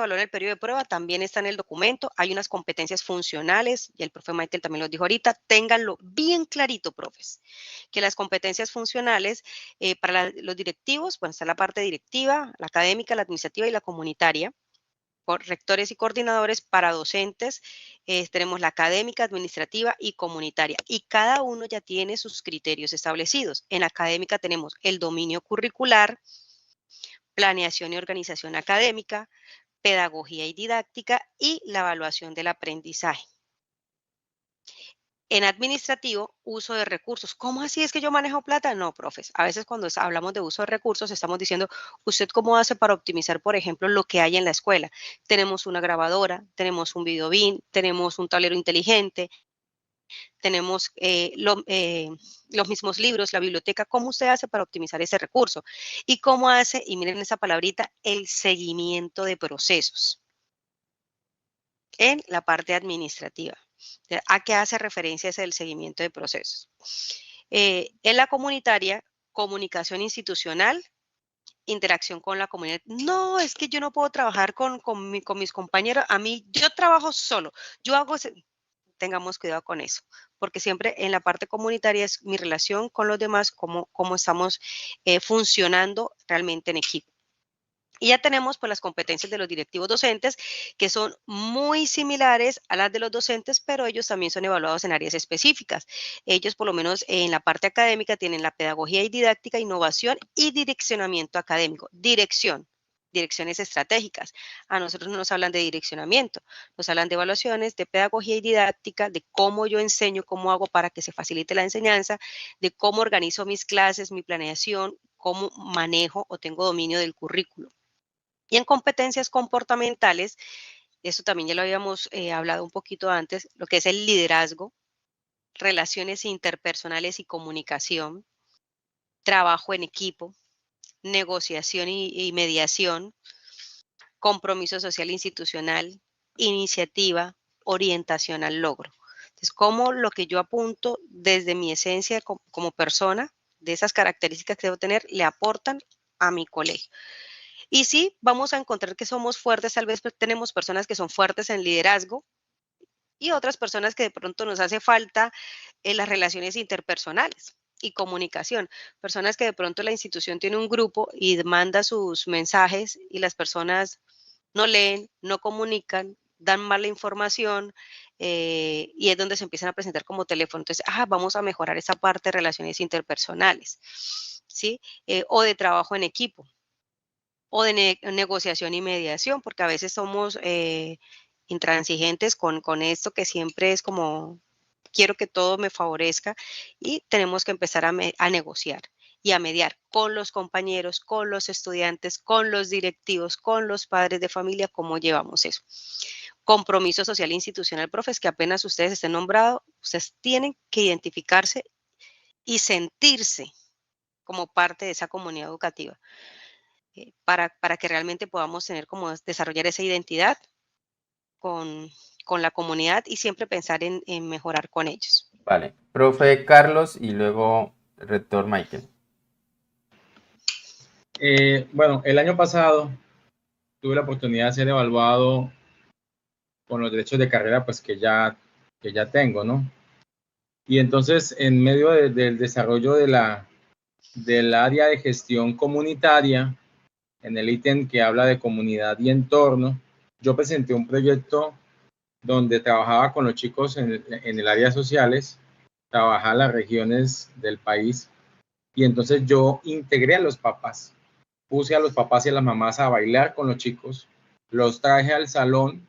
evaluar en el periodo de prueba también está en el documento. Hay unas competencias funcionales, y el profe Michael también lo dijo ahorita. Ténganlo bien clarito, profes, que las competencias funcionales para los directivos, bueno, está la parte directiva, la académica, la administrativa y la comunitaria. Por rectores y coordinadores. Para docentes tenemos la académica, administrativa y comunitaria, y cada uno ya tiene sus criterios establecidos. En académica tenemos el dominio curricular, planeación y organización académica, pedagogía y didáctica y la evaluación del aprendizaje. En administrativo, uso de recursos. ¿Cómo así es que yo manejo plata? No, profes. A veces cuando hablamos de uso de recursos, estamos diciendo, ¿usted cómo hace para optimizar, por ejemplo, lo que hay en la escuela? Tenemos una grabadora, tenemos un videobin, tenemos un tablero inteligente, tenemos los mismos libros, la biblioteca. ¿Cómo usted hace para optimizar ese recurso? ¿Y cómo hace, y miren esa palabrita, el seguimiento de procesos en la parte administrativa? ¿A qué hace referencia ese del seguimiento de procesos? En la comunitaria, comunicación institucional, interacción con la comunidad. No, es que yo no puedo trabajar con mis compañeros. A mí, yo trabajo solo. Yo hago, tengamos cuidado con eso, porque siempre en la parte comunitaria es mi relación con los demás, cómo estamos funcionando realmente en equipo. Y ya tenemos pues las competencias de los directivos docentes, que son muy similares a las de los docentes, pero ellos también son evaluados en áreas específicas. Ellos, por lo menos en la parte académica, tienen la pedagogía y didáctica, innovación y direccionamiento académico. Direcciones estratégicas. A nosotros no nos hablan de direccionamiento, nos hablan de evaluaciones, de pedagogía y didáctica, de cómo yo enseño, cómo hago para que se facilite la enseñanza, de cómo organizo mis clases, mi planeación, cómo manejo o tengo dominio del currículo. Y en competencias comportamentales, eso también ya lo habíamos hablado un poquito antes, lo que es el liderazgo, relaciones interpersonales y comunicación, trabajo en equipo, negociación y mediación, compromiso social institucional, iniciativa, orientación al logro. Entonces, cómo lo que yo apunto desde mi esencia como persona, de esas características que debo tener, le aportan a mi colegio. Y sí, vamos a encontrar que somos fuertes, tal vez tenemos personas que son fuertes en liderazgo y otras personas que de pronto nos hace falta en las relaciones interpersonales y comunicación. Personas que de pronto la institución tiene un grupo y manda sus mensajes y las personas no leen, no comunican, dan mala información y es donde se empiezan a presentar como teléfono. Entonces, vamos a mejorar esa parte de relaciones interpersonales, ¿sí? O de trabajo en equipo o de negociación y mediación, porque a veces somos intransigentes con esto que siempre es como, quiero que todo me favorezca y tenemos que empezar a negociar y a mediar con los compañeros, con los estudiantes, con los directivos, con los padres de familia, cómo llevamos eso. Compromiso social e institucional, profes, que apenas ustedes estén nombrados, ustedes tienen que identificarse y sentirse como parte de esa comunidad educativa. Para que realmente podamos tener como desarrollar esa identidad con, con la comunidad y siempre pensar en mejorar con ellos. Vale, profe Carlos y luego rector Michael. Bueno, el año pasado tuve la oportunidad de ser evaluado con los derechos de carrera pues que ya tengo, ¿no? Y entonces en medio del desarrollo del área de gestión comunitaria, en el ítem que habla de comunidad y entorno, yo presenté un proyecto donde trabajaba con los chicos en el área sociales, trabajaba en las regiones del país, y entonces yo integré a los papás, puse a los papás y a las mamás a bailar con los chicos, los traje al salón,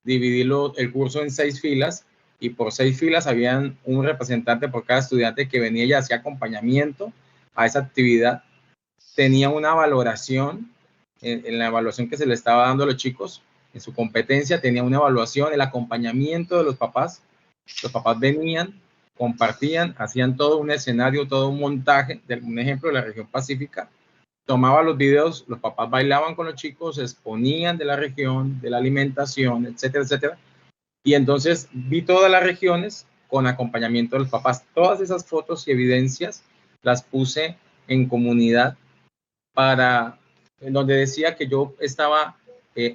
dividí el curso en 6 filas, y por 6 filas habían un representante por cada estudiante que venía y hacía acompañamiento a esa actividad. Tenía una valoración, en la evaluación que se le estaba dando a los chicos, en su competencia tenía una evaluación, el acompañamiento de los papás venían, compartían, hacían todo un escenario, todo un montaje, un ejemplo de la región pacífica, tomaba los videos, los papás bailaban con los chicos, exponían de la región, de la alimentación, etcétera, etcétera, y entonces vi todas las regiones con acompañamiento de los papás. Todas esas fotos y evidencias las puse en comunidad en donde decía que yo estaba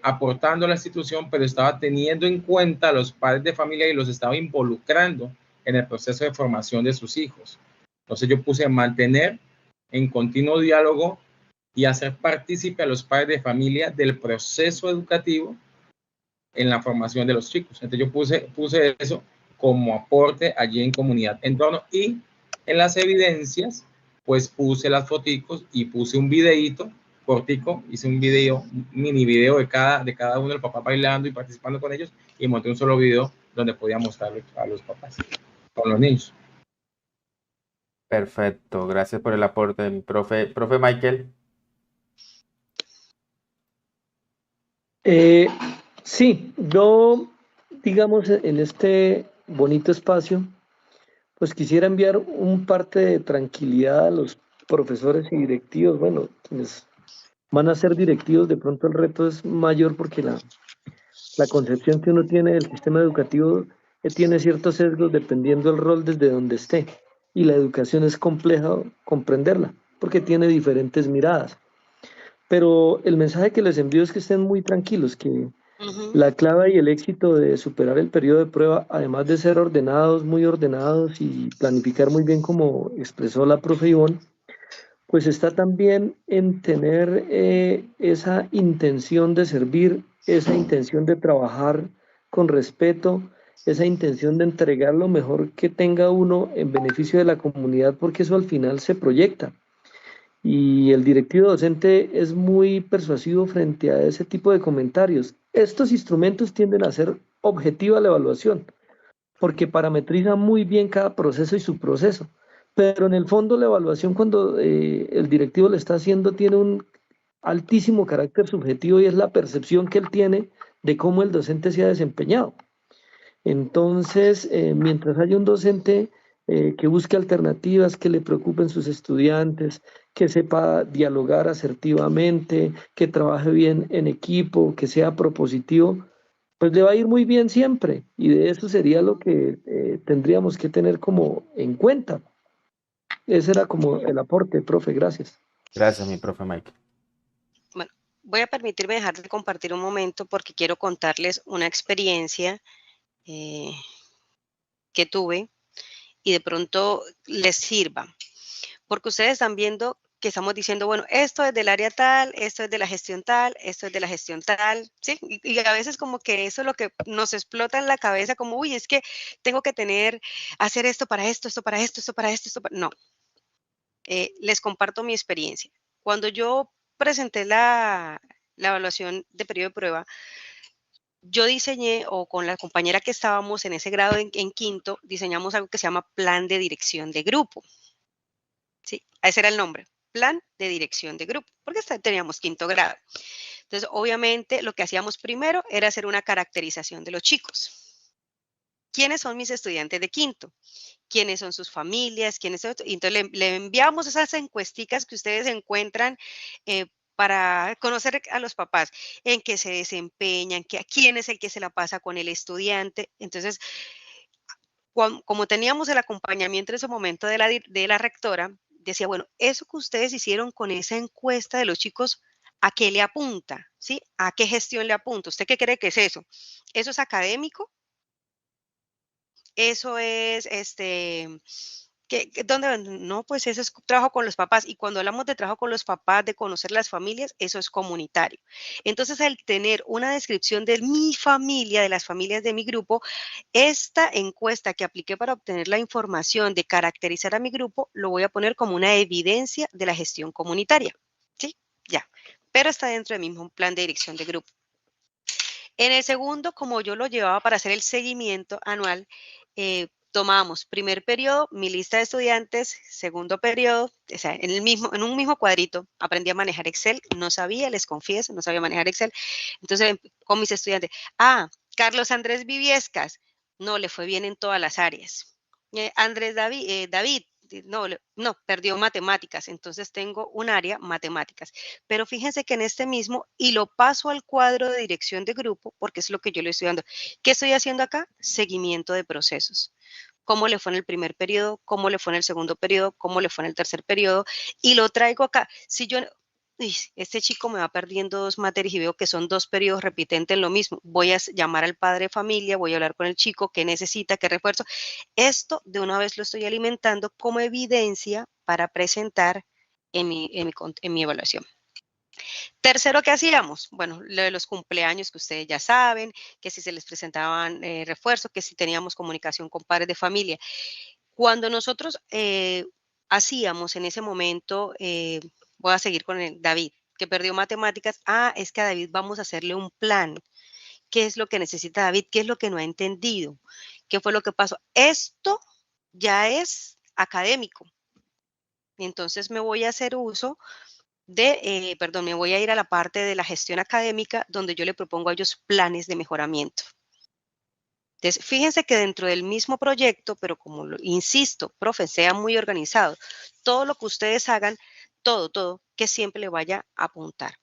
aportando a la institución, pero estaba teniendo en cuenta a los padres de familia y los estaba involucrando en el proceso de formación de sus hijos. Entonces yo puse mantener en continuo diálogo y hacer partícipe a los padres de familia del proceso educativo en la formación de los chicos. Entonces yo puse eso como aporte allí en comunidad entorno, y en las evidencias pues puse las foticos y puse un videíto cortico, hice un video, un mini video de cada uno del papá bailando y participando con ellos, y monté un solo video donde podía mostrarle a los papás con los niños. Perfecto, gracias por el aporte, mi profe. Profe Michael. Sí, yo, digamos, en este bonito espacio, pues quisiera enviar un parte de tranquilidad a los profesores y directivos. Bueno, quienes van a ser directivos, de pronto el reto es mayor porque la concepción que uno tiene del sistema educativo tiene ciertos sesgos dependiendo del rol desde donde esté. Y la educación es compleja comprenderla porque tiene diferentes miradas. Pero el mensaje que les envío es que estén muy tranquilos, que la clave y el éxito de superar el periodo de prueba, además de ser ordenados, muy ordenados y planificar muy bien como expresó la profe Ivonne, pues está también en tener esa intención de servir, esa intención de trabajar con respeto, esa intención de entregar lo mejor que tenga uno en beneficio de la comunidad, porque eso al final se proyecta. Y el directivo docente es muy persuasivo frente a ese tipo de comentarios. Estos instrumentos tienden a ser objetiva la evaluación, porque parametriza muy bien cada proceso y su proceso. Pero en el fondo la evaluación cuando el directivo le está haciendo tiene un altísimo carácter subjetivo y es la percepción que él tiene de cómo el docente se ha desempeñado. Entonces, mientras haya un docente que busque alternativas, que le preocupen sus estudiantes, que sepa dialogar asertivamente, que trabaje bien en equipo, que sea propositivo, pues le va a ir muy bien siempre. Y de eso sería lo que tendríamos que tener como en cuenta. Ese era como el aporte, profe, gracias. Gracias, mi profe Michael. Bueno, voy a permitirme dejar de compartir un momento porque quiero contarles una experiencia que tuve y de pronto les sirva. Porque ustedes están viendo que estamos diciendo, bueno, esto es del área tal, esto es de la gestión tal, esto es de la gestión tal, ¿sí? Y a veces como que eso es lo que nos explota en la cabeza, como, uy, es que tengo que hacer esto para esto, esto para esto, esto para esto, esto para... No, les comparto mi experiencia. Cuando yo presenté la evaluación de periodo de prueba, yo diseñé, o con la compañera que estábamos en ese grado en quinto, diseñamos algo que se llama plan de dirección de grupo. Sí, ese era el nombre, plan de dirección de grupo, porque teníamos quinto grado. Entonces, obviamente, lo que hacíamos primero era hacer una caracterización de los chicos. ¿Quiénes son mis estudiantes de quinto? ¿Quiénes son sus familias? ¿Quiénes son? Y entonces le enviamos esas encuesticas que ustedes encuentran para conocer a los papás, en qué se desempeñan, quién es el que se la pasa con el estudiante. Entonces, como teníamos el acompañamiento en ese momento de la rectora, decía, bueno, eso que ustedes hicieron con esa encuesta de los chicos, ¿a qué le apunta? ¿Sí? ¿A qué gestión le apunta? ¿Usted qué cree que es eso? ¿Eso es académico? ¿Eso es, dónde? No, pues eso es trabajo con los papás. Y cuando hablamos de trabajo con los papás, de conocer las familias, eso es comunitario. Entonces, al tener una descripción de mi familia, de las familias de mi grupo, esta encuesta que apliqué para obtener la información de caracterizar a mi grupo, lo voy a poner como una evidencia de la gestión comunitaria. ¿Sí? Ya. Pero está dentro del mismo plan de dirección de grupo. En el segundo, como yo lo llevaba para hacer el seguimiento anual, tomábamos primer periodo, mi lista de estudiantes, segundo periodo, o sea, en un mismo cuadrito, aprendí a manejar Excel, no sabía, les confieso, no sabía manejar Excel. Entonces, con mis estudiantes, Carlos Andrés Viviescas, no, le fue bien en todas las áreas. Andrés David, no, perdió matemáticas, entonces tengo un área matemáticas. Pero fíjense que en este mismo, y lo paso al cuadro de dirección de grupo, porque es lo que yo le estoy dando. ¿Qué estoy haciendo acá? Seguimiento de procesos. ¿Cómo le fue en el primer periodo? ¿Cómo le fue en el segundo periodo? ¿Cómo le fue en el tercer periodo? Y lo traigo acá. Si yo uy, este chico me va perdiendo 2 materias y veo que son 2 periodos repitentes en lo mismo. Voy a llamar al padre de familia, voy a hablar con el chico, qué necesita, qué refuerzo. Esto de una vez lo estoy alimentando como evidencia para presentar en mi evaluación. Tercero, ¿qué hacíamos? Bueno, lo de los cumpleaños que ustedes ya saben, que si se les presentaban refuerzos, que si teníamos comunicación con padres de familia. Cuando nosotros hacíamos en ese momento, voy a seguir con el David, que perdió matemáticas. Es que a David vamos a hacerle un plan. ¿Qué es lo que necesita David? ¿Qué es lo que no ha entendido? ¿Qué fue lo que pasó? Esto ya es académico. Entonces me voy a hacer uso me voy a ir a la parte de la gestión académica donde yo le propongo a ellos planes de mejoramiento. Entonces, fíjense que dentro del mismo proyecto, pero como insisto, profe, sea muy organizado, todo lo que ustedes hagan, todo, que siempre le vaya a apuntar.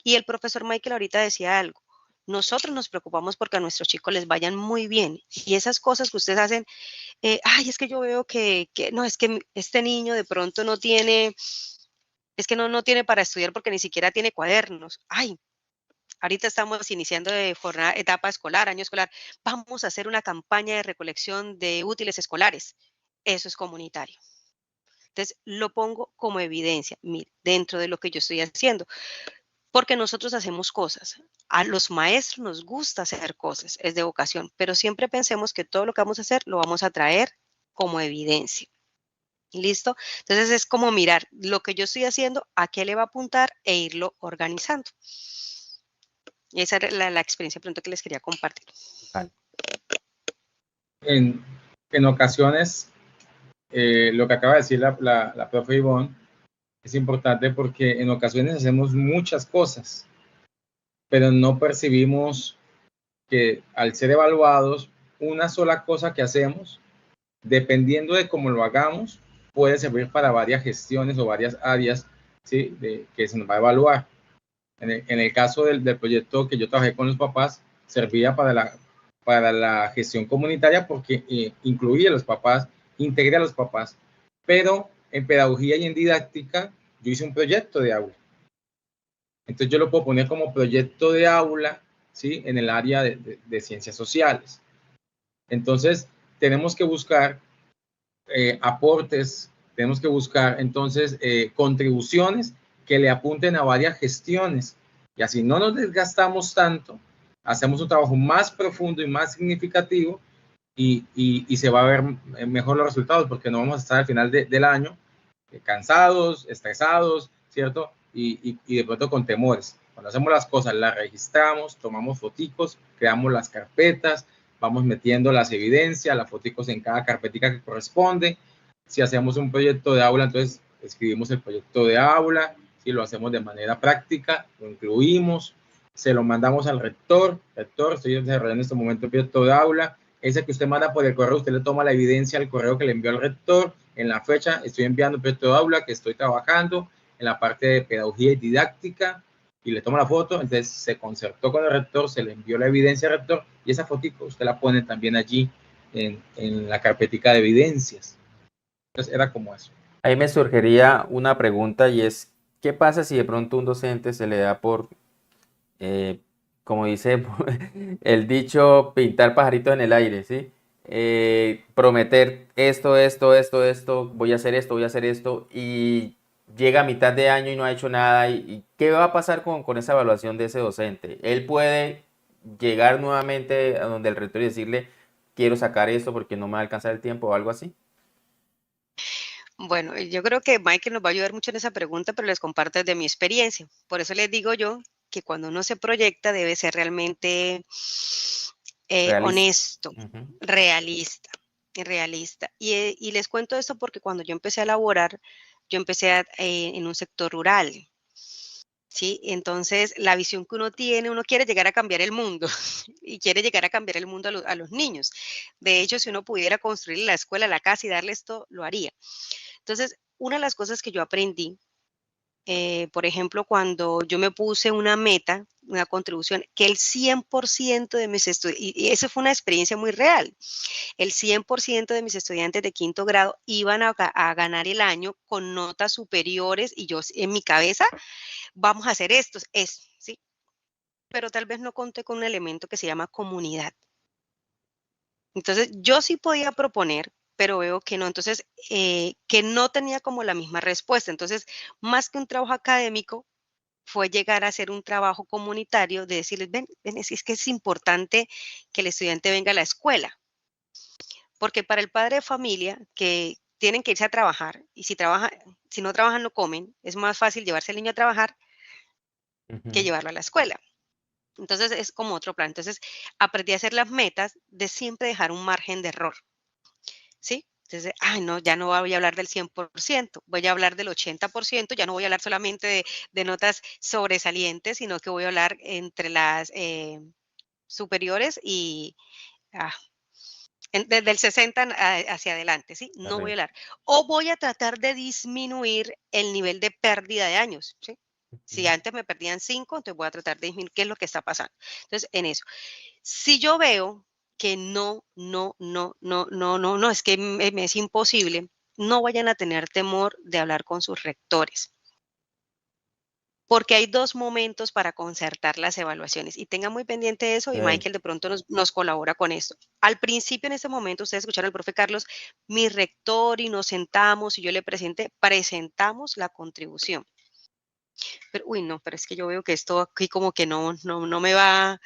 Y el profesor Michael ahorita decía algo, nosotros nos preocupamos porque a nuestros chicos les vayan muy bien. Y esas cosas que ustedes hacen, es que yo veo que no, es que este niño de pronto no tiene, es que no tiene para estudiar porque ni siquiera tiene cuadernos. Ahorita estamos iniciando de etapa escolar, año escolar. Vamos a hacer una campaña de recolección de útiles escolares. Eso es comunitario. Entonces, lo pongo como evidencia, mire, dentro de lo que yo estoy haciendo. Porque nosotros hacemos cosas. A los maestros nos gusta hacer cosas, es de vocación, pero siempre pensemos que todo lo que vamos a hacer lo vamos a traer como evidencia. ¿Listo? Entonces, es como mirar lo que yo estoy haciendo, a qué le va a apuntar e irlo organizando. Y esa es la experiencia pronto que les quería compartir. Vale. En ocasiones, lo que acaba de decir la profe Ivonne es importante porque en ocasiones hacemos muchas cosas, pero no percibimos que al ser evaluados, una sola cosa que hacemos, dependiendo de cómo lo hagamos, puede servir para varias gestiones o varias áreas, ¿sí? Que se nos va a evaluar. En el caso del proyecto que yo trabajé con los papás, servía para la gestión comunitaria porque incluía a los papás, integré a los papás, pero en pedagogía y en didáctica yo hice un proyecto de aula. Entonces yo lo puedo poner como proyecto de aula, ¿sí? En el área de ciencias sociales. Entonces tenemos que buscar aportes, tenemos que buscar entonces contribuciones que le apunten a varias gestiones y así no nos desgastamos tanto, hacemos un trabajo más profundo y más significativo y se va a ver mejor los resultados porque no vamos a estar al final del año cansados, estresados, ¿cierto? Y de pronto con temores. Cuando hacemos las cosas, las registramos, tomamos foticos, creamos las carpetas, vamos metiendo las evidencias, las foticos en cada carpetica que corresponde. Si hacemos un proyecto de aula, entonces escribimos el proyecto de aula. Si lo hacemos de manera práctica, lo incluimos, se lo mandamos al rector. Rector, estoy desarrollando en este momento el proyecto de aula. Ese que usted manda por el correo, usted le toma la evidencia al correo que le envió al rector. En la fecha estoy enviando el proyecto de aula que estoy trabajando en la parte de pedagogía y didáctica y le toma la foto, entonces se concertó con el rector, se le envió la evidencia al rector y esa fotito usted la pone también allí en la carpetica de evidencias. Entonces era como eso. Ahí me surgiría una pregunta y es, ¿qué pasa si de pronto un docente se le da por, como dice el dicho, pintar pajaritos en el aire, ¿sí? Prometer esto, voy a hacer esto, y llega a mitad de año y no ha hecho nada, y ¿qué va a pasar con esa evaluación de ese docente? Él puede llegar nuevamente a donde el rector y decirle, quiero sacar esto porque no me va a alcanzar el tiempo o algo así. Bueno, yo creo que Michael nos va a ayudar mucho en esa pregunta, pero les comparto desde mi experiencia. Por eso les digo yo que cuando uno se proyecta debe ser realmente honesto, realista. Y les cuento esto porque cuando yo empecé a laborar, yo empecé en un sector rural. ¿Sí? Entonces, la visión que uno tiene, uno quiere llegar a cambiar el mundo y quiere llegar a cambiar el mundo a los niños. De hecho, si uno pudiera construir la escuela, la casa y darle esto, lo haría. Entonces, una de las cosas que yo aprendí, por ejemplo, cuando yo me puse una meta una contribución, que el 100% de mis estudiantes, y eso fue una experiencia muy real, el 100% de mis estudiantes de quinto grado iban a ganar el año con notas superiores y yo en mi cabeza, vamos a hacer esto, ¿sí? Pero tal vez no conté con un elemento que se llama comunidad. Entonces, yo sí podía proponer, pero veo que no. Entonces, que no tenía como la misma respuesta. Entonces, más que un trabajo académico, fue llegar a hacer un trabajo comunitario de decirles, ven, es que es importante que el estudiante venga a la escuela. Porque para el padre de familia, que tienen que irse a trabajar, y si no trabajan, no comen, es más fácil llevarse al niño a trabajar que llevarlo a la escuela. Entonces, es como otro plan. Entonces, aprendí a hacer las metas de siempre dejar un margen de error. ¿Sí? Entonces, no, ya no voy a hablar del 100%, voy a hablar del 80%, ya no voy a hablar solamente de notas sobresalientes, sino que voy a hablar entre las superiores y desde el 60 hacia adelante, ¿sí? No voy a hablar. O voy a tratar de disminuir el nivel de pérdida de años, ¿sí? Si antes me perdían 5, entonces voy a tratar de disminuir qué es lo que está pasando. Entonces, en eso. Si yo veo que no, es que me es imposible, no vayan a tener temor de hablar con sus rectores, porque hay 2 momentos para concertar las evaluaciones, y tengan muy pendiente eso, y Michael de pronto nos colabora con esto. Al principio, en ese momento, ustedes escucharon al profe Carlos, mi rector, y nos sentamos, y yo le presentamos la contribución. Pero, no, pero es que yo veo que esto aquí como que no me va a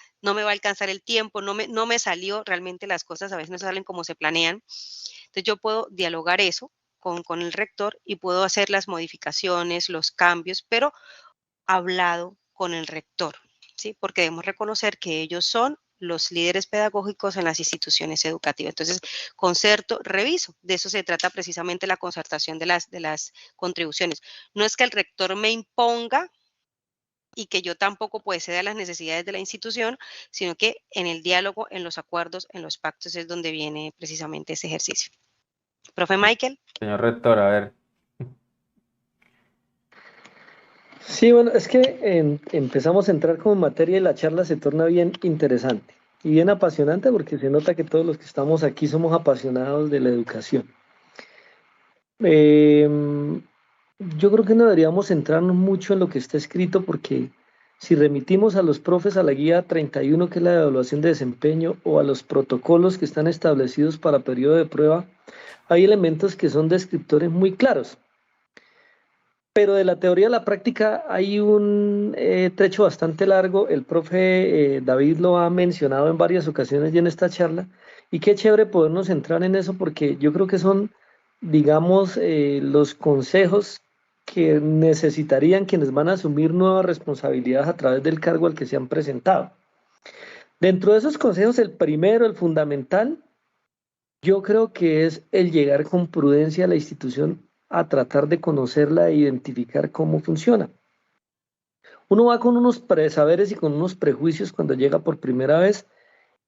alcanzar el tiempo, no me salió, realmente las cosas a veces no salen como se planean. Entonces yo puedo dialogar eso con el rector y puedo hacer las modificaciones, los cambios, pero hablado con el rector, ¿sí? Porque debemos reconocer que ellos son los líderes pedagógicos en las instituciones educativas. Entonces, concerto, reviso. De eso se trata precisamente la concertación de las contribuciones. No es que el rector me imponga y que yo tampoco pueda ceder a las necesidades de la institución, sino que en el diálogo, en los acuerdos, en los pactos es donde viene precisamente ese ejercicio. Profe Michael. Señor rector, a ver. Sí, bueno, es que empezamos a entrar como en materia y la charla se torna bien interesante y bien apasionante porque se nota que todos los que estamos aquí somos apasionados de la educación. Yo creo que no deberíamos centrarnos mucho en lo que está escrito porque si remitimos a los profes a la guía 31, que es la de evaluación de desempeño, o a los protocolos que están establecidos para periodo de prueba, hay elementos que son descriptores muy claros. Pero de la teoría a la práctica hay un trecho bastante largo. El profe David lo ha mencionado en varias ocasiones y en esta charla. Y qué chévere podernos centrar en eso porque yo creo que son, digamos, los consejos que necesitarían quienes van a asumir nuevas responsabilidades a través del cargo al que se han presentado. Dentro de esos consejos, el primero, el fundamental, yo creo que es el llegar con prudencia a la institución a tratar de conocerla e identificar cómo funciona. Uno va con unos presaberes y con unos prejuicios cuando llega por primera vez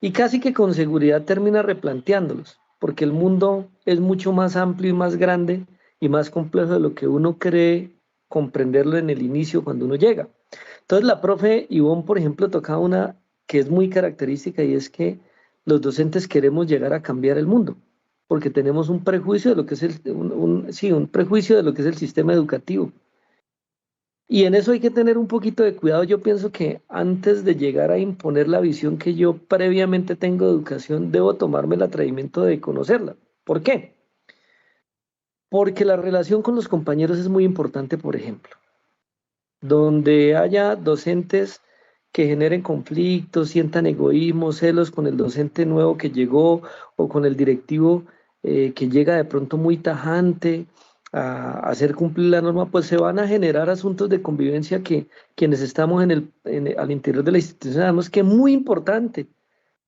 y casi que con seguridad termina replanteándolos, porque el mundo es mucho más amplio y más grande y más complejo de lo que uno cree comprenderlo en el inicio cuando uno llega. Entonces la profe Ivonne, por ejemplo, tocaba una que es muy característica y es que los docentes queremos llegar a cambiar el mundo, porque tenemos un prejuicio de lo que es un prejuicio de lo que es el sistema educativo. Y en eso hay que tener un poquito de cuidado. Yo pienso que antes de llegar a imponer la visión que yo previamente tengo de educación, debo tomarme el atrevimiento de conocerla. ¿Por qué? Porque la relación con los compañeros es muy importante, por ejemplo. Donde haya docentes que generen conflictos, sientan egoísmo, celos con el docente nuevo que llegó o con el directivo que llega de pronto muy tajante a hacer cumplir la norma, pues se van a generar asuntos de convivencia que quienes estamos al interior de la institución sabemos que es muy importante,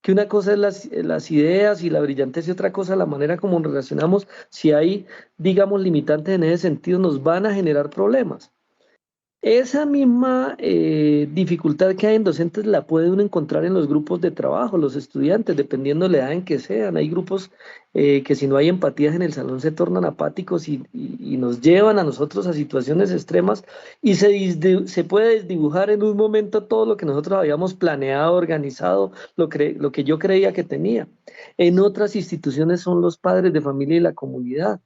que una cosa es las ideas y la brillantez y otra cosa la manera como nos relacionamos. Si hay, digamos, limitantes en ese sentido, nos van a generar problemas. Esa misma dificultad que hay en docentes la puede uno encontrar en los grupos de trabajo, los estudiantes, dependiendo de la edad en que sean. Hay grupos que si no hay empatías en el salón se tornan apáticos y nos llevan a nosotros a situaciones extremas y se puede desdibujar en un momento todo lo que nosotros habíamos planeado, organizado, lo que yo creía que tenía. En otras instituciones son los padres de familia y la comunidad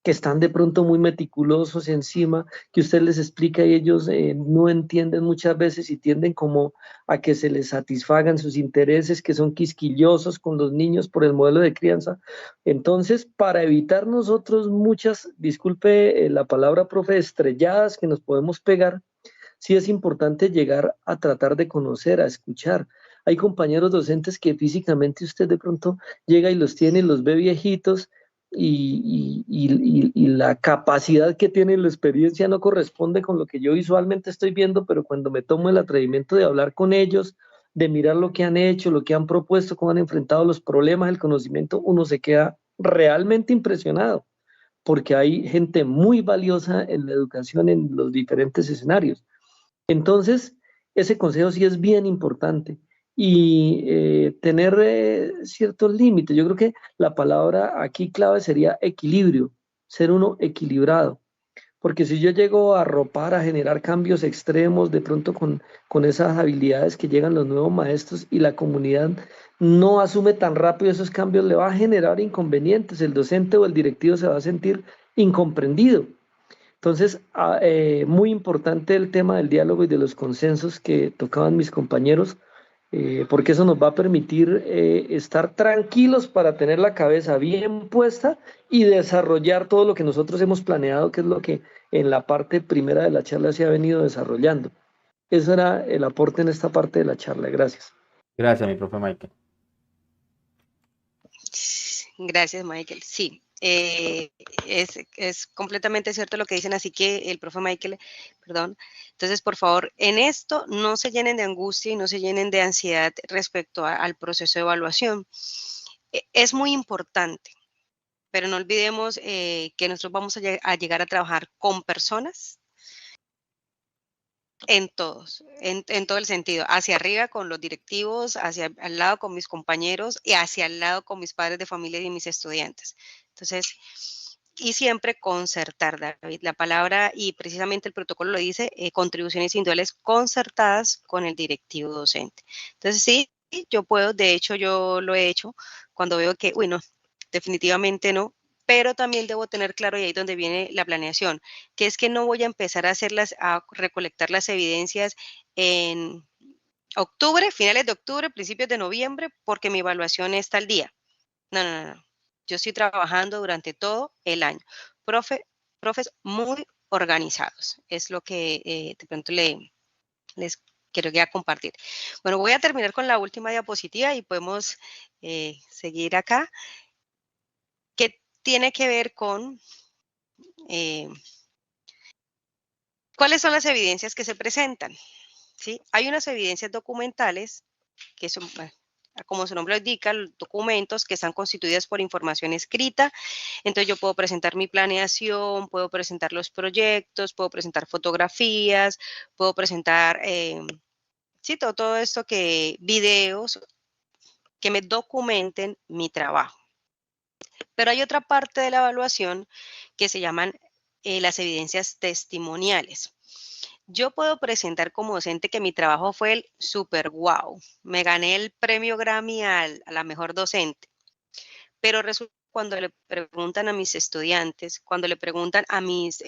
que están de pronto muy meticulosos encima, que usted les explica y ellos no entienden muchas veces y tienden como a que se les satisfagan sus intereses, que son quisquillosos con los niños por el modelo de crianza. Entonces, para evitar nosotros muchas, disculpe la palabra, profe, estrelladas que nos podemos pegar, sí es importante llegar a tratar de conocer, a escuchar. Hay compañeros docentes que físicamente usted de pronto llega y los tiene, los ve viejitos y la capacidad que tiene la experiencia no corresponde con lo que yo visualmente estoy viendo, pero cuando me tomo el atrevimiento de hablar con ellos, de mirar lo que han hecho, lo que han propuesto, cómo han enfrentado los problemas, el conocimiento, uno se queda realmente impresionado, porque hay gente muy valiosa en la educación en los diferentes escenarios. Entonces, ese consejo sí es bien importante y tener ciertos límites. Yo creo que la palabra aquí clave sería equilibrio, ser uno equilibrado. Porque si yo llego a arropar, a generar cambios extremos, de pronto con esas habilidades que llegan los nuevos maestros y la comunidad no asume tan rápido esos cambios, le va a generar inconvenientes. El docente o el directivo se va a sentir incomprendido. Entonces, muy importante el tema del diálogo y de los consensos que tocaban mis compañeros, porque eso nos va a permitir estar tranquilos para tener la cabeza bien puesta y desarrollar todo lo que nosotros hemos planeado, que es lo que en la parte primera de la charla se ha venido desarrollando. Ese era el aporte en esta parte de la charla. Gracias. Gracias, mi profe Michael. Gracias, Michael. Sí, es completamente cierto lo que dicen, así que el profe Michael, perdón. Entonces, por favor, en esto no se llenen de angustia y no se llenen de ansiedad respecto al proceso de evaluación. Es muy importante, pero no olvidemos que nosotros vamos a llegar a trabajar con personas en todos, en todo el sentido, hacia arriba con los directivos, hacia al lado con mis compañeros y hacia el lado con mis padres de familia y mis estudiantes. Entonces, y siempre concertar, David, la palabra y precisamente el protocolo lo dice, contribuciones individuales concertadas con el directivo docente. Entonces, sí, yo puedo, de hecho, yo lo he hecho cuando veo que, uy, no, definitivamente no, pero también debo tener claro, y ahí es donde viene la planeación, que es que no voy a empezar a recolectar las evidencias en octubre, finales de octubre, principios de noviembre, porque mi evaluación está al día. No, no, no, no. Yo estoy trabajando durante todo el año. Profes muy organizados, es lo que de pronto les quiero ya compartir. Bueno, voy a terminar con la última diapositiva y podemos seguir acá, que tiene que ver con cuáles son las evidencias que se presentan. ¿Sí? Hay unas evidencias documentales que son, como su nombre lo indica, documentos que están constituidos por información escrita. Entonces yo puedo presentar mi planeación, puedo presentar los proyectos, puedo presentar fotografías, puedo presentar, sí, todo esto videos que me documenten mi trabajo. Pero hay otra parte de la evaluación que se llaman las evidencias testimoniales. Yo puedo presentar como docente que mi trabajo fue el super wow, me gané el premio Grammy a la mejor docente, pero resulta cuando le preguntan a mis estudiantes, cuando le preguntan a mis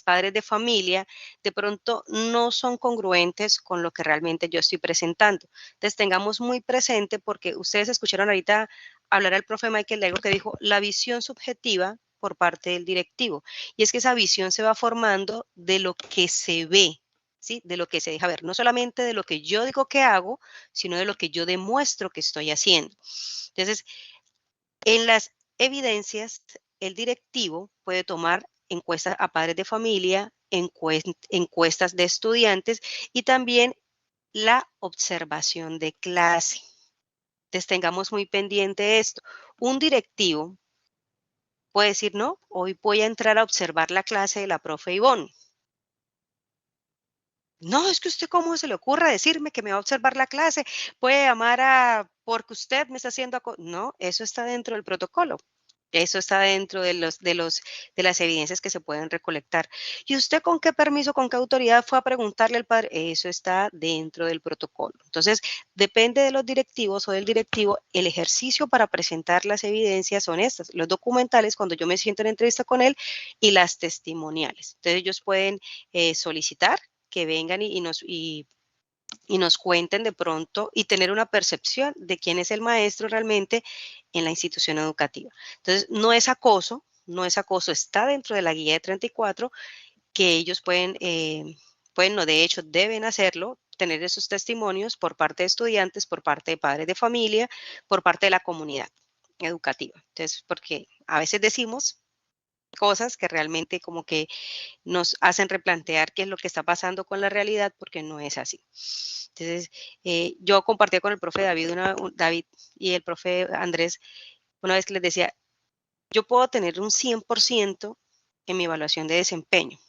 padres de familia, de pronto no son congruentes con lo que realmente yo estoy presentando. Entonces tengamos muy presente, porque ustedes escucharon ahorita hablar al profe Michael de algo que dijo, la visión subjetiva por parte del directivo. Y es que esa visión se va formando de lo que se ve, ¿sí? De lo que se deja ver, no solamente de lo que yo digo que hago, sino de lo que yo demuestro que estoy haciendo. Entonces, en las evidencias, el directivo puede tomar encuestas a padres de familia, encuestas de estudiantes y también la observación de clase. Entonces, tengamos muy pendiente esto. Un directivo puede decir, no, hoy voy a entrar a observar la clase de la profe Ivonne. No, es que usted cómo se le ocurra decirme que me va a observar la clase, puede llamar a porque usted me está haciendo no, eso está dentro del protocolo. Eso está dentro de las evidencias que se pueden recolectar. ¿Y usted con qué permiso, con qué autoridad fue a preguntarle al padre? Eso está dentro del protocolo. Entonces, depende de los directivos o del directivo, el ejercicio para presentar las evidencias son estas, los documentales cuando yo me siento en entrevista con él y las testimoniales. Entonces, ellos pueden solicitar que vengan y nos cuenten de pronto y tener una percepción de quién es el maestro realmente en la institución educativa. Entonces, no es acoso, está dentro de la guía de 34 que ellos pueden, no, de hecho, deben hacerlo, tener esos testimonios por parte de estudiantes, por parte de padres de familia, por parte de la comunidad educativa. Entonces, porque a veces decimos cosas que realmente como que nos hacen replantear qué es lo que está pasando con la realidad, porque no es así. Entonces, yo compartía con el profe David, David y el profe Andrés una vez que les decía, yo puedo tener un 100% en mi evaluación de desempeño,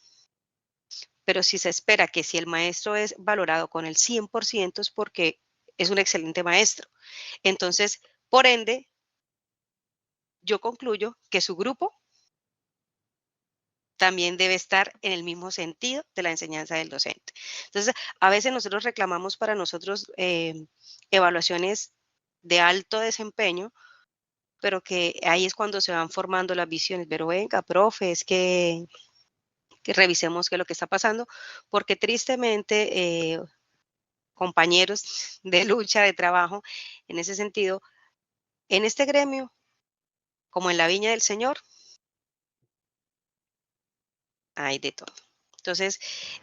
pero si se espera que si el maestro es valorado con el 100% es porque es un excelente maestro. Entonces, por ende, yo concluyo que su grupo también debe estar en el mismo sentido de la enseñanza del docente. Entonces, a veces nosotros reclamamos para nosotros evaluaciones de alto desempeño, pero que ahí es cuando se van formando las visiones. Pero venga, profe, es que revisemos qué es lo que está pasando, porque tristemente, compañeros de lucha, de trabajo, en ese sentido, en este gremio, como en la viña del Señor, hay de todo. Entonces,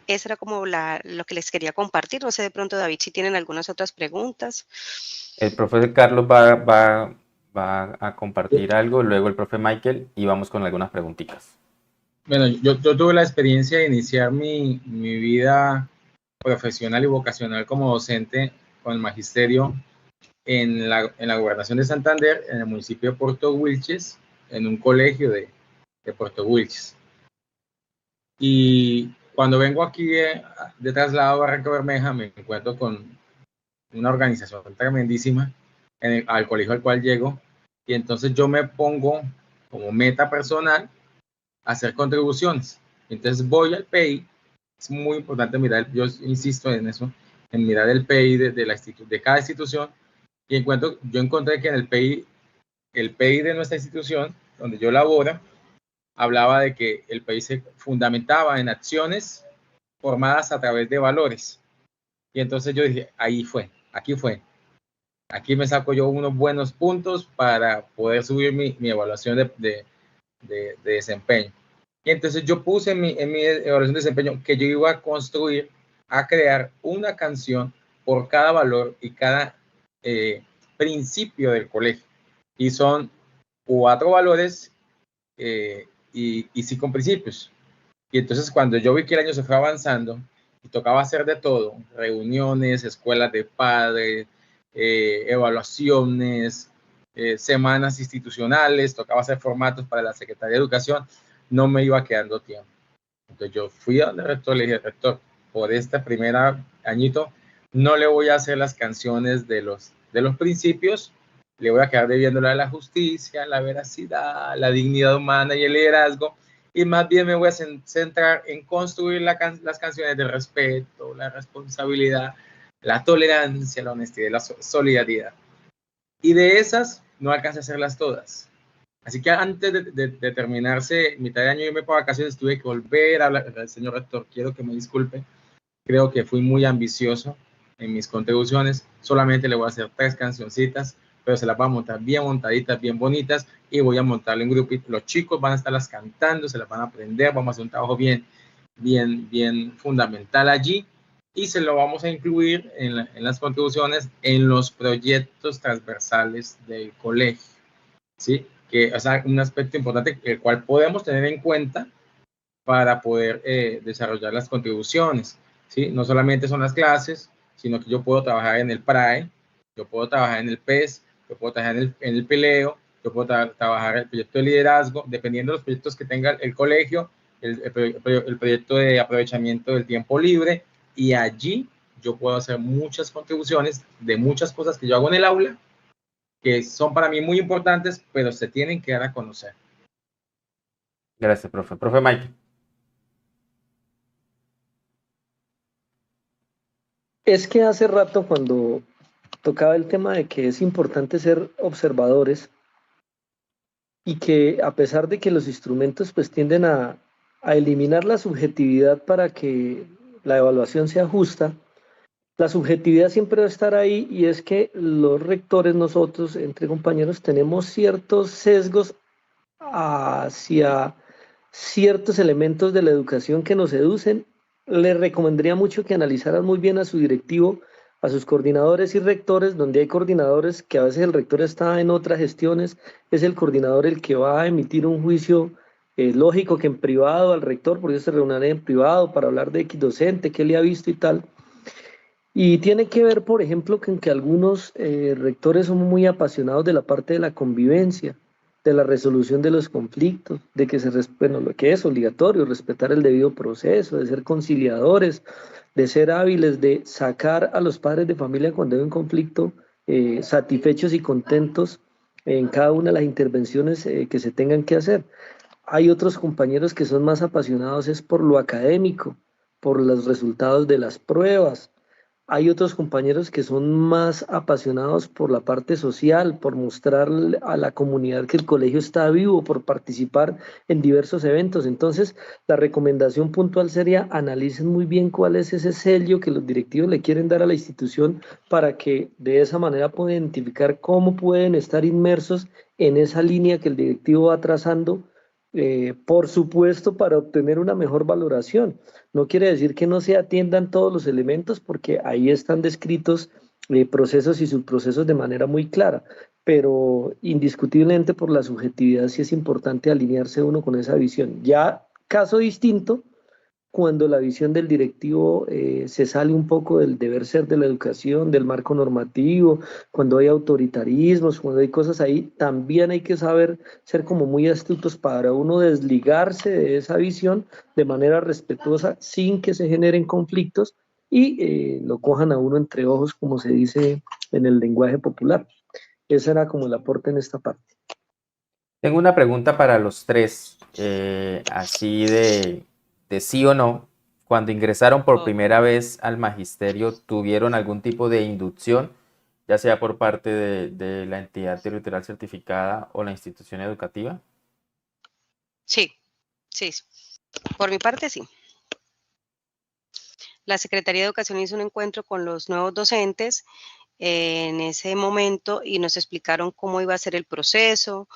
eso era como lo que les quería compartir. No sé de pronto, David, si tienen algunas otras preguntas. El profe Carlos va a compartir algo, luego el profe Michael y vamos con algunas preguntitas. Bueno, yo tuve la experiencia de iniciar mi vida profesional y vocacional como docente con el magisterio en la gobernación de Santander, en el municipio de Puerto Wilches, en un colegio de Puerto Wilches. Y cuando vengo aquí de traslado a Barranca Bermeja, me encuentro con una organización tremendísima al colegio al cual llego, y entonces yo me pongo como meta personal hacer contribuciones. Entonces voy al PEI, es muy importante mirar, yo insisto en eso, en mirar el PEI de cada institución, y yo encontré que en el PEI de nuestra institución, donde yo laboro, hablaba de que el PEI se fundamentaba en acciones formadas a través de valores. Y entonces yo dije, ahí fue, aquí me saco yo unos buenos puntos para poder subir mi evaluación de desempeño. Y entonces yo puse en mi evaluación de desempeño que yo iba a construir, a crear una canción por cada valor y cada principio del colegio. Y son 4 valores y 5 principios. Y entonces cuando yo vi que el año se fue avanzando y tocaba hacer de todo, reuniones, escuelas de padres, evaluaciones, semanas institucionales, tocaba hacer formatos para la Secretaría de Educación, no me iba quedando tiempo. Entonces yo fui al rector, le dije, rector, por este primer añito no le voy a hacer las canciones de los principios, le voy a quedar debiendo la de la justicia, la veracidad, la dignidad humana y el liderazgo, y más bien me voy a centrar en construir las canciones del respeto, la responsabilidad, la tolerancia, la honestidad y la solidaridad. Y de esas no alcancé a hacerlas todas. Así que antes de terminarse mitad de año, yo me para vacaciones, tuve que volver a hablar al señor rector, quiero que me disculpe, creo que fui muy ambicioso en mis contribuciones, solamente le voy a hacer 3 cancioncitas, pero se las voy a montar bien montaditas, bien bonitas, y voy a montarle en grupo, los chicos van a estarlas cantando, se las van a aprender, vamos a hacer un trabajo bien fundamental allí, y se lo vamos a incluir en las contribuciones, en los proyectos transversales del colegio, ¿sí? Que es un aspecto importante, el cual podemos tener en cuenta para poder desarrollar las contribuciones, ¿sí? No solamente son las clases, sino que yo puedo trabajar en el PRAE, yo puedo trabajar en el PES, yo puedo trabajar en el PELEO, yo puedo trabajar en el proyecto de liderazgo, dependiendo de los proyectos que tenga el colegio, el proyecto de aprovechamiento del tiempo libre y allí yo puedo hacer muchas contribuciones de muchas cosas que yo hago en el aula, que son para mí muy importantes, pero se tienen que dar a conocer. Gracias, profe. Profe Mike. Es que hace rato cuando tocaba el tema de que es importante ser observadores y que a pesar de que los instrumentos pues tienden a eliminar la subjetividad para que la evaluación sea justa, la subjetividad siempre va a estar ahí y es que los rectores, nosotros, entre compañeros, tenemos ciertos sesgos hacia ciertos elementos de la educación que nos seducen. Les recomendaría mucho que analizaran muy bien a su directivo, a sus coordinadores y rectores, donde hay coordinadores que a veces el rector está en otras gestiones, es el coordinador el que va a emitir un juicio lógico que en privado al rector, porque se reunirán en privado para hablar de X docente, qué le ha visto y tal. Y tiene que ver, por ejemplo, con que algunos rectores son muy apasionados de la parte de la convivencia, de la resolución de los conflictos, de que bueno, lo que es obligatorio, respetar el debido proceso, de ser conciliadores, de ser hábiles, de sacar a los padres de familia cuando hay un conflicto satisfechos y contentos en cada una de las intervenciones que se tengan que hacer. Hay otros compañeros que son más apasionados es por lo académico, por los resultados de las pruebas. Hay otros compañeros que son más apasionados por la parte social, por mostrar a la comunidad que el colegio está vivo, por participar en diversos eventos. Entonces, la recomendación puntual sería analicen muy bien cuál es ese sello que los directivos le quieren dar a la institución para que de esa manera puedan identificar cómo pueden estar inmersos en esa línea que el directivo va trazando, por supuesto, para obtener una mejor valoración. No quiere decir que no se atiendan todos los elementos, porque ahí están descritos procesos y subprocesos de manera muy clara, pero indiscutiblemente por la subjetividad sí es importante alinearse uno con esa visión. Ya caso distinto, cuando la visión del directivo se sale un poco del deber ser de la educación, del marco normativo, cuando hay autoritarismos, cuando hay cosas ahí, también hay que saber ser como muy astutos para uno desligarse de esa visión de manera respetuosa sin que se generen conflictos y lo cojan a uno entre ojos, como se dice en el lenguaje popular. Ese era como el aporte en esta parte. Tengo una pregunta para los tres, así de sí o no. Cuando ingresaron por primera vez al magisterio, ¿tuvieron algún tipo de inducción, ya sea por parte de la entidad territorial certificada o la institución educativa? Sí, sí. Por mi parte, sí. La Secretaría de Educación hizo un encuentro con los nuevos docentes en ese momento y nos explicaron cómo iba a ser el proceso.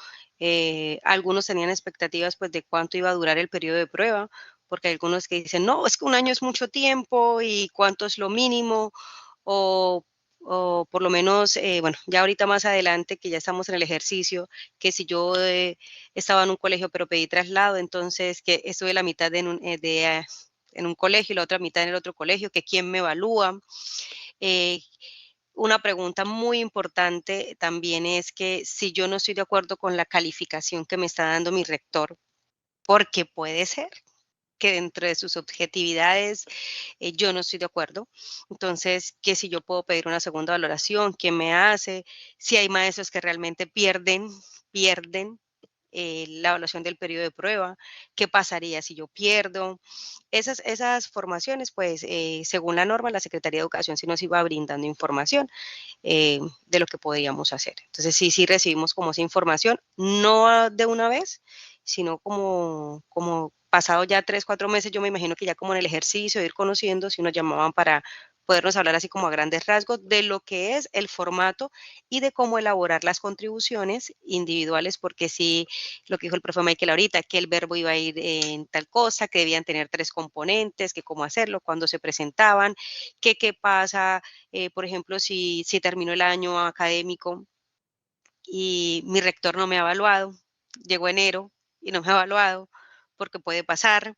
Algunos tenían expectativas pues de cuánto iba a durar el periodo de prueba, porque hay algunos que dicen, no, es que un año es mucho tiempo y cuánto es lo mínimo, o, o por lo menos, bueno, ya ahorita más adelante que ya estamos en el ejercicio, que si yo estaba en un colegio pero pedí traslado, entonces que estuve la mitad en un colegio y la otra mitad en el otro colegio, que quién me evalúa. Eh, una pregunta muy importante también es que si yo no estoy de acuerdo con la calificación que me está dando mi rector, porque puede ser que dentro de sus objetividades yo no estoy de acuerdo. Entonces, que si yo puedo pedir una segunda valoración, quién me hace, si hay maestros que realmente pierden la evaluación del periodo de prueba, qué pasaría si yo pierdo. Esas formaciones, pues, según la norma, la Secretaría de Educación sí nos iba brindando información de lo que podíamos hacer. Entonces, sí recibimos como esa información, no de una vez, sino como pasado ya 3, 4 meses, yo me imagino que ya como en el ejercicio, de ir conociendo, si nos llamaban para podernos hablar así como a grandes rasgos de lo que es el formato y de cómo elaborar las contribuciones individuales, porque sí, lo que dijo el profe Michael ahorita, que el verbo iba a ir en tal cosa, que debían tener 3 componentes, que cómo hacerlo, cuándo se presentaban, que qué pasa, por ejemplo, si terminó el año académico y mi rector no me ha evaluado, llegó enero y no me ha evaluado, porque puede pasar.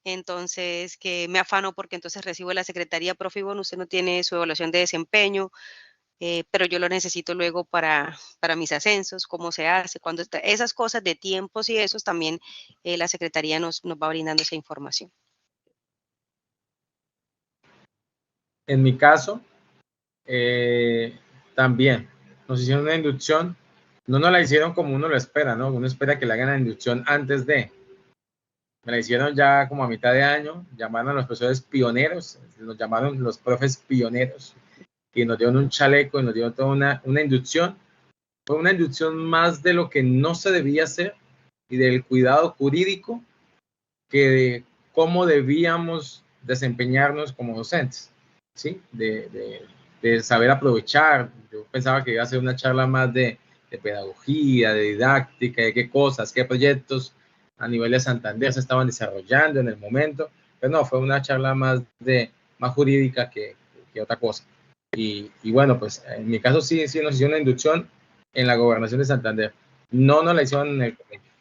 Entonces, que me afano porque entonces recibo de la secretaría, profe, bueno, usted no tiene su evaluación de desempeño, pero yo lo necesito luego para mis ascensos, cómo se hace, cuando esas cosas de tiempos y esos también la secretaría nos va brindando esa información. En mi caso, también nos hicieron una inducción, no nos la hicieron como uno lo espera, ¿no? Uno espera que le hagan la inducción antes de, me la hicieron ya como a mitad de año, llamaron a los profesores pioneros, nos llamaron los profes pioneros, y nos dieron un chaleco y nos dieron toda una inducción. Fue una inducción más de lo que no se debía hacer y del cuidado jurídico que de cómo debíamos desempeñarnos como docentes, ¿sí? De saber aprovechar. Yo pensaba que iba a ser una charla más de pedagogía, de didáctica, de qué cosas, qué proyectos a nivel de Santander se estaban desarrollando en el momento, pero no, fue una charla más jurídica que otra cosa. Y bueno, pues en mi caso sí nos hicieron una inducción en la gobernación de Santander. No nos la hicieron en el colegio.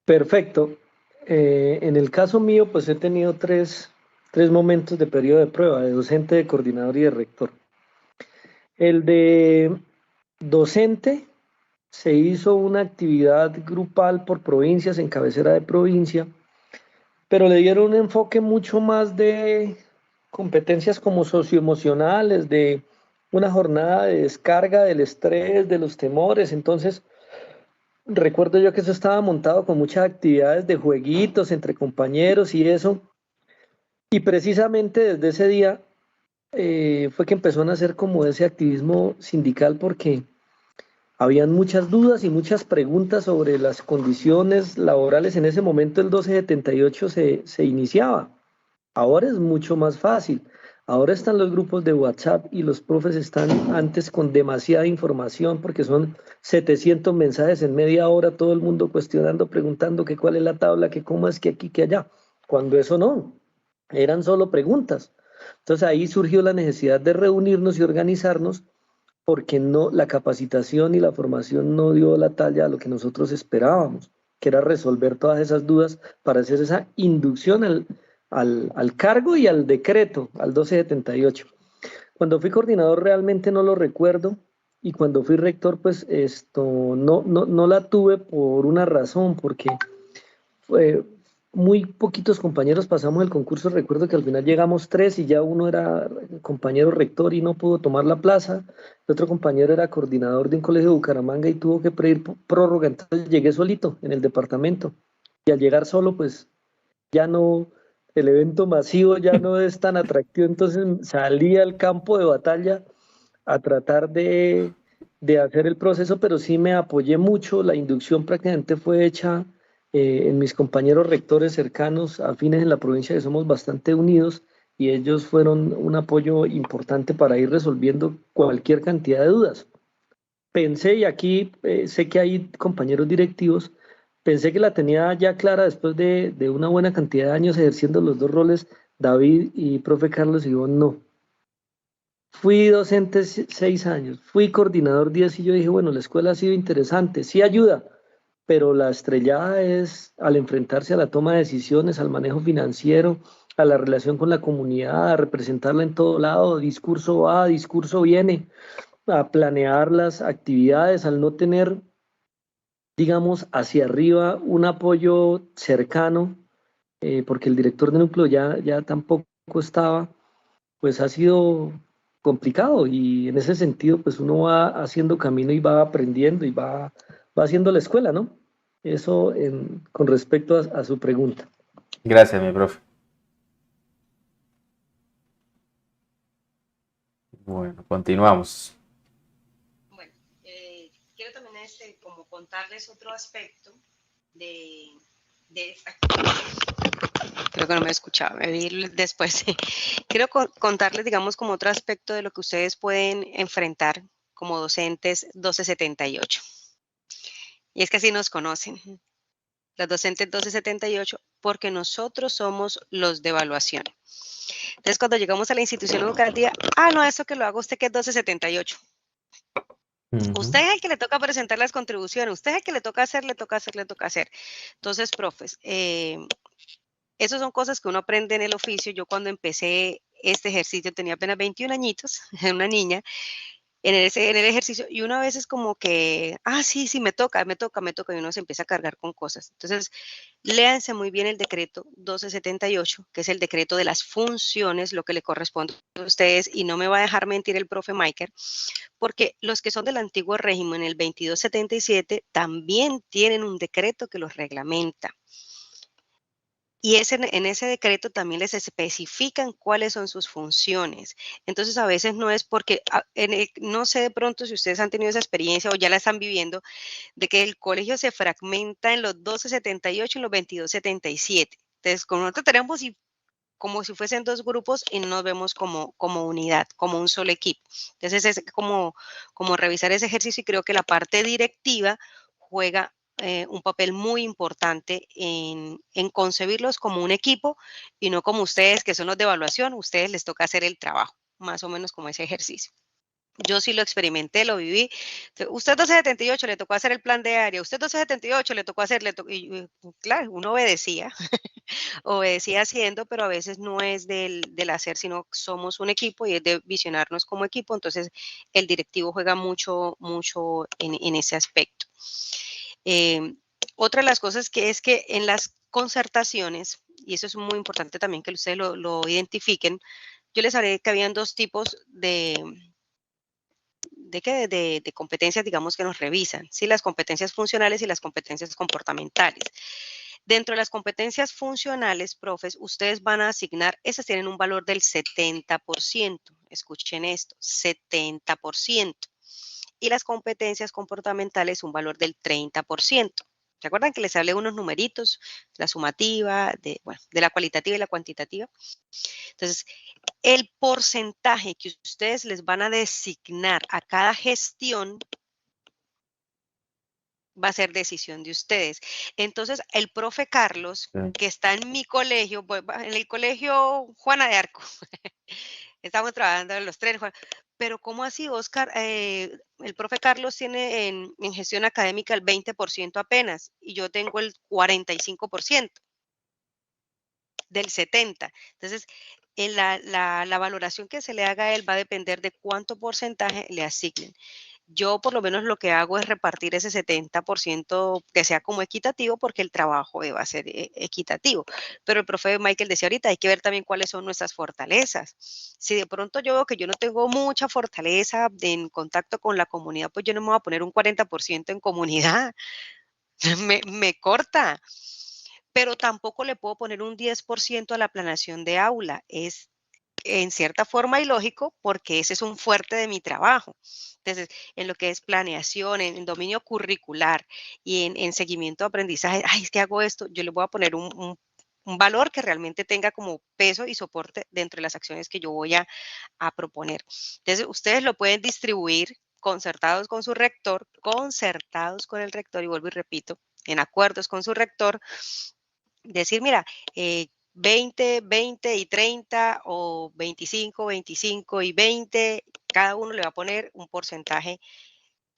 Perfecto. En el caso mío, pues he tenido tres momentos de periodo de prueba, de docente, de coordinador y de rector. El de docente se hizo una actividad grupal por provincias, en cabecera de provincia, pero le dieron un enfoque mucho más de competencias como socioemocionales, de una jornada de descarga del estrés, de los temores. Entonces, recuerdo yo que eso estaba montado con muchas actividades de jueguitos entre compañeros y eso. Y precisamente desde ese día fue que empezó a nacer como ese activismo sindical porque habían muchas dudas y muchas preguntas sobre las condiciones laborales. En ese momento el 1278 se iniciaba. Ahora es mucho más fácil. Ahora están los grupos de WhatsApp y los profes están antes con demasiada información porque son 700 mensajes en media hora, todo el mundo cuestionando, preguntando que cuál es la tabla, que cómo es, que aquí, que allá. Cuando eso no, eran solo preguntas. Entonces ahí surgió la necesidad de reunirnos y organizarnos porque no, la capacitación y la formación no dio la talla a lo que nosotros esperábamos, que era resolver todas esas dudas para hacer esa inducción al cargo y al decreto, al 1278. Cuando fui coordinador realmente no lo recuerdo y cuando fui rector pues no la tuve por una razón, porque fue, muy poquitos compañeros pasamos el concurso. Recuerdo que al final llegamos tres y ya uno era compañero rector y no pudo tomar la plaza. El otro compañero era coordinador de un colegio de Bucaramanga y tuvo que pedir prórroga. Entonces llegué solito en el departamento. Y al llegar solo, pues ya no, el evento masivo ya no es tan atractivo. Entonces salí al campo de batalla a tratar de hacer el proceso, pero sí me apoyé mucho. La inducción prácticamente fue hecha en mis compañeros rectores cercanos, afines en la provincia, que somos bastante unidos, y ellos fueron un apoyo importante para ir resolviendo cualquier cantidad de dudas. Pensé, y aquí sé que hay compañeros directivos, pensé que la tenía ya clara después de una buena cantidad de años ejerciendo los dos roles, David y profe Carlos, y yo no. Fui docente 6 años, fui coordinador 10 y yo dije, bueno, la escuela ha sido interesante, sí ayuda, pero la estrellada es al enfrentarse a la toma de decisiones, al manejo financiero, a la relación con la comunidad, a representarla en todo lado, discurso va, discurso viene, a planear las actividades, al no tener, digamos, hacia arriba un apoyo cercano, porque el director de núcleo ya tampoco estaba, pues ha sido complicado y en ese sentido pues uno va haciendo camino y va aprendiendo y va haciendo la escuela, ¿no? Eso con respecto a su pregunta. Gracias, mi profe. Bueno, continuamos. Bueno, quiero también como contarles otro aspecto de esta. Creo que no me escuchaba, me vi después. Quiero contarles, digamos, como otro aspecto de lo que ustedes pueden enfrentar como docentes 1278. Y es que así nos conocen, los docentes 1278, porque nosotros somos los de evaluación. Entonces, cuando llegamos a la institución educativa, no, eso que lo haga usted que es 1278. Usted es el que le toca presentar las contribuciones, usted es el que le toca hacer. Entonces, profes, esas son cosas que uno aprende en el oficio. Yo cuando empecé este ejercicio tenía apenas 21 añitos, una niña, en el ejercicio, y uno a veces como que, sí, me toca, y uno se empieza a cargar con cosas. Entonces, léanse muy bien el decreto 1278, que es el decreto de las funciones, lo que le corresponde a ustedes, y no me va a dejar mentir el profe Michael, porque los que son del antiguo régimen, el 2277, también tienen un decreto que los reglamenta. Y en ese decreto también les especifican cuáles son sus funciones. Entonces, a veces no es porque, no sé de pronto si ustedes han tenido esa experiencia o ya la están viviendo, de que el colegio se fragmenta en los 1278 y los 2277. Entonces, con nosotros tenemos como si fuesen dos grupos y no nos vemos como unidad, como un solo equipo. Entonces, es como revisar ese ejercicio, y creo que la parte directiva juega un papel muy importante en concebirlos como un equipo y no como ustedes, que son los de evaluación. A ustedes les toca hacer el trabajo, más o menos como ese ejercicio. Yo sí lo experimenté, lo viví. Usted 1278 le tocó hacer el plan de área, usted 1278 le tocó hacer, y claro, uno obedecía, obedecía haciendo, pero a veces no es del hacer, sino somos un equipo y es de visionarnos como equipo. Entonces, el directivo juega mucho, mucho en ese aspecto. Otra de las cosas que es que en las concertaciones, y eso es muy importante también que ustedes lo identifiquen, yo les haré que habían dos tipos de competencias, digamos, que nos revisan, ¿sí? Las competencias funcionales y las competencias comportamentales. Dentro de las competencias funcionales, profes, ustedes van a asignar, esas tienen un valor del 70%, escuchen esto, 70%. Y las competencias comportamentales un valor del 30%. ¿Se acuerdan que les hablé unos numeritos, la sumativa, de la cualitativa y la cuantitativa? Entonces, el porcentaje que ustedes les van a designar a cada gestión va a ser decisión de ustedes. Entonces, el profe Carlos, que está en mi colegio, en el colegio Juana de Arco, estamos trabajando en los trenes, pero ¿cómo así, Oscar? El profe Carlos tiene en gestión académica el 20% apenas, y yo tengo el 45% del 70%. Entonces, la valoración que se le haga a él va a depender de cuánto porcentaje le asignen. Yo por lo menos lo que hago es repartir ese 70% que sea como equitativo, porque el trabajo va a ser equitativo. Pero el profe Michael decía ahorita, hay que ver también cuáles son nuestras fortalezas. Si de pronto yo veo que yo no tengo mucha fortaleza en contacto con la comunidad, pues yo no me voy a poner un 40% en comunidad. me corta. Pero tampoco le puedo poner un 10% a la planeación de aula. Es en cierta forma ilógico, porque ese es un fuerte de mi trabajo. Entonces, en lo que es planeación, en dominio curricular y en seguimiento de aprendizaje, es que hago esto, yo le voy a poner un valor que realmente tenga como peso y soporte dentro de las acciones que yo voy a proponer. Entonces, ustedes lo pueden distribuir concertados con su rector, concertados con el rector, y vuelvo y repito, en acuerdos con su rector, decir, mira, 20, 20 y 30, o 25, 25 y 20, cada uno le va a poner un porcentaje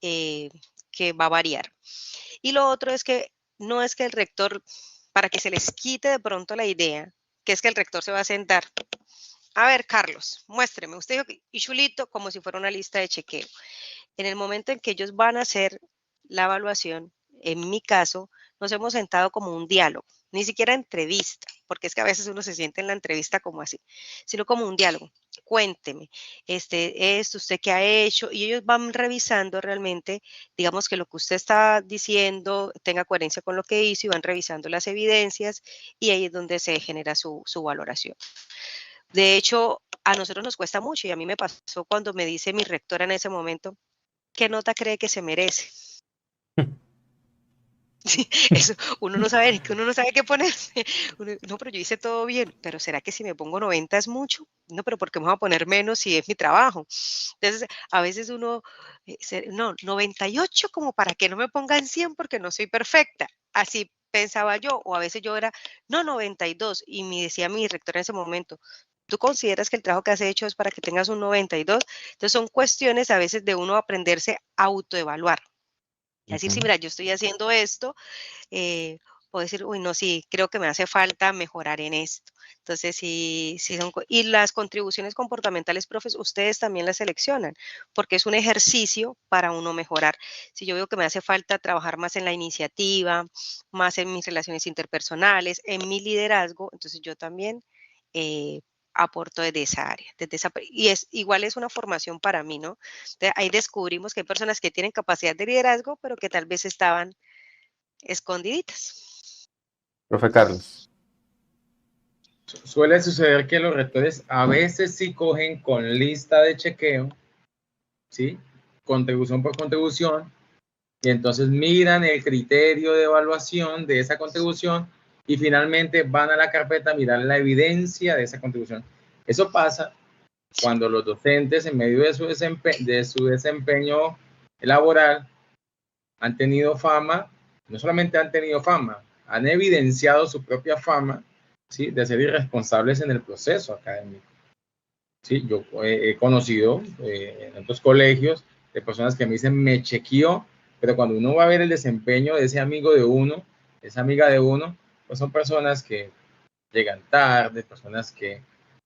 que va a variar. Y lo otro es que no es que el rector, para que se les quite de pronto la idea, que es que el rector se va a sentar. A ver, Carlos, muéstreme, usted dijo, y Chulito, como si fuera una lista de chequeo. En el momento en que ellos van a hacer la evaluación, en mi caso, nos hemos sentado como un diálogo, ni siquiera entrevista, porque es que a veces uno se siente en la entrevista como así, sino como un diálogo. Cuénteme, usted qué ha hecho, y ellos van revisando realmente, digamos, que lo que usted está diciendo tenga coherencia con lo que hizo, y van revisando las evidencias, y ahí es donde se genera su valoración. De hecho, a nosotros nos cuesta mucho, y a mí me pasó cuando me dice mi rectora en ese momento, ¿qué nota cree que se merece? Eso, uno no sabe qué ponerse. No, pero yo hice todo bien, pero ¿será que si me pongo 90 es mucho? No, pero ¿por qué me voy a poner menos si es mi trabajo? Entonces, a veces uno, no, 98 como para que no me pongan 100 porque no soy perfecta. Así pensaba yo, o a veces yo era, no, 92, y me decía mi rectora en ese momento, ¿tú consideras que el trabajo que has hecho es para que tengas un 92? Entonces, son cuestiones a veces de uno aprenderse a autoevaluar. Es decir, sí, mira, yo estoy haciendo esto, puedo decir, uy, no, sí, creo que me hace falta mejorar en esto. Entonces, sí, sí son, y las contribuciones comportamentales, profes, ustedes también las seleccionan, porque es un ejercicio para uno mejorar. Si yo veo que me hace falta trabajar más en la iniciativa, más en mis relaciones interpersonales, en mi liderazgo, entonces yo también aporto desde esa área, y es igual es una formación para mí, ¿no? Entonces, ahí descubrimos que hay personas que tienen capacidad de liderazgo, pero que tal vez estaban escondiditas. Profe Carlos. Suele suceder que los rectores a veces sí cogen con lista de chequeo, ¿sí? Contribución por contribución, y entonces miran el criterio de evaluación de esa contribución y finalmente van a la carpeta a mirar la evidencia de esa contribución. Eso pasa cuando los docentes, en medio de su desempeño laboral, han tenido fama, no solamente han tenido fama, han evidenciado su propia fama, ¿sí?, de ser irresponsables en el proceso académico. Sí, yo he conocido en otros colegios de personas que me dicen, me chequeó, pero cuando uno va a ver el desempeño de ese amigo de uno, esa amiga de uno, pues son personas que llegan tarde, personas que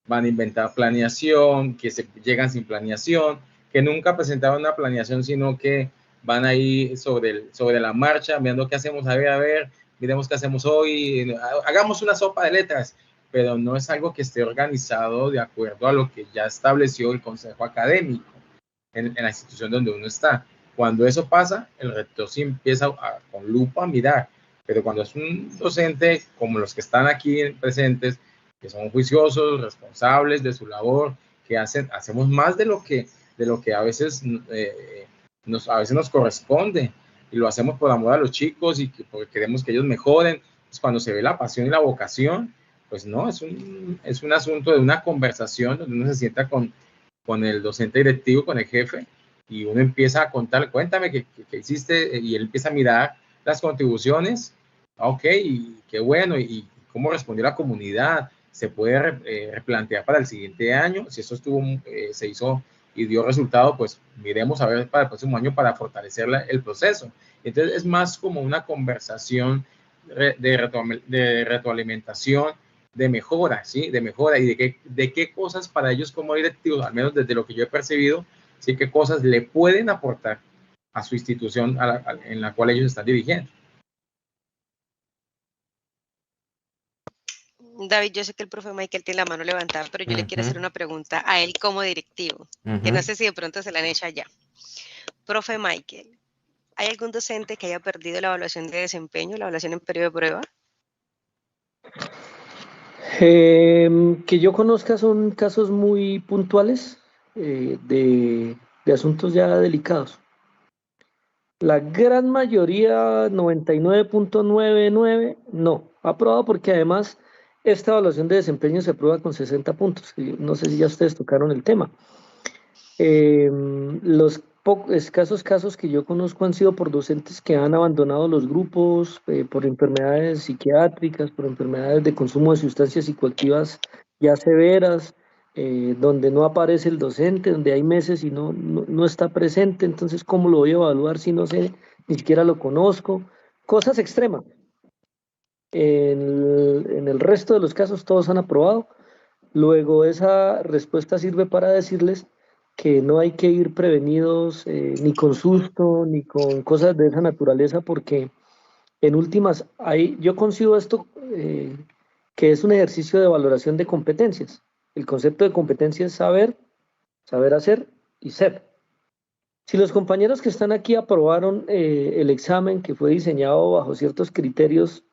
van a inventar planeación, que llegan sin planeación, que nunca presentaron una planeación, sino que van ahí sobre la marcha, viendo qué hacemos, a ver, miremos qué hacemos hoy, hagamos una sopa de letras, pero no es algo que esté organizado de acuerdo a lo que ya estableció el consejo académico en la institución donde uno está. Cuando eso pasa, el rector sí empieza con lupa a mirar, pero cuando es un docente como los que están aquí presentes, que son juiciosos, responsables de su labor, que hacemos más de lo que a veces, a veces nos corresponde, y lo hacemos por amor a los chicos y porque queremos que ellos mejoren. Pues cuando se ve la pasión y la vocación, pues no, es un asunto de una conversación donde uno se sienta con el docente directivo, con el jefe, y uno empieza a contar, cuéntame qué hiciste, y él empieza a mirar las contribuciones, ok, y qué bueno, y cómo respondió la comunidad, se puede replantear para el siguiente año, si eso se hizo y dio resultado, pues miremos a ver para el próximo año para fortalecer el proceso. Entonces es más como una conversación de retroalimentación, de mejora, ¿sí? De mejora y de qué cosas para ellos como directivos, al menos desde lo que yo he percibido, ¿sí? Qué cosas le pueden aportar a su institución en la cual ellos están dirigiendo. David, yo sé que el profe Michael tiene la mano levantada, pero yo le quiero hacer una pregunta a él como directivo, que no sé si de pronto se la han hecho allá. Profe Michael, ¿hay algún docente que haya perdido la evaluación de desempeño, la evaluación en periodo de prueba? Que yo conozca son casos muy puntuales de asuntos ya delicados. La gran mayoría, 99.99, no. Aprobado porque además esta evaluación de desempeño se aprueba con 60 puntos. No sé si ya ustedes tocaron el tema. Los escasos casos que yo conozco han sido por docentes que han abandonado los grupos, por enfermedades psiquiátricas, por enfermedades de consumo de sustancias psicoactivas ya severas, donde no aparece el docente, donde hay meses y no está presente. Entonces, ¿cómo lo voy a evaluar si no sé, ni siquiera lo conozco? Cosas extremas. En el resto de los casos todos han aprobado. Luego esa respuesta sirve para decirles que no hay que ir prevenidos ni con susto, ni con cosas de esa naturaleza, porque en últimas, yo concibo esto que es un ejercicio de valoración de competencias. El concepto de competencia es saber hacer y ser. Si los compañeros que están aquí aprobaron el examen que fue diseñado bajo ciertos criterios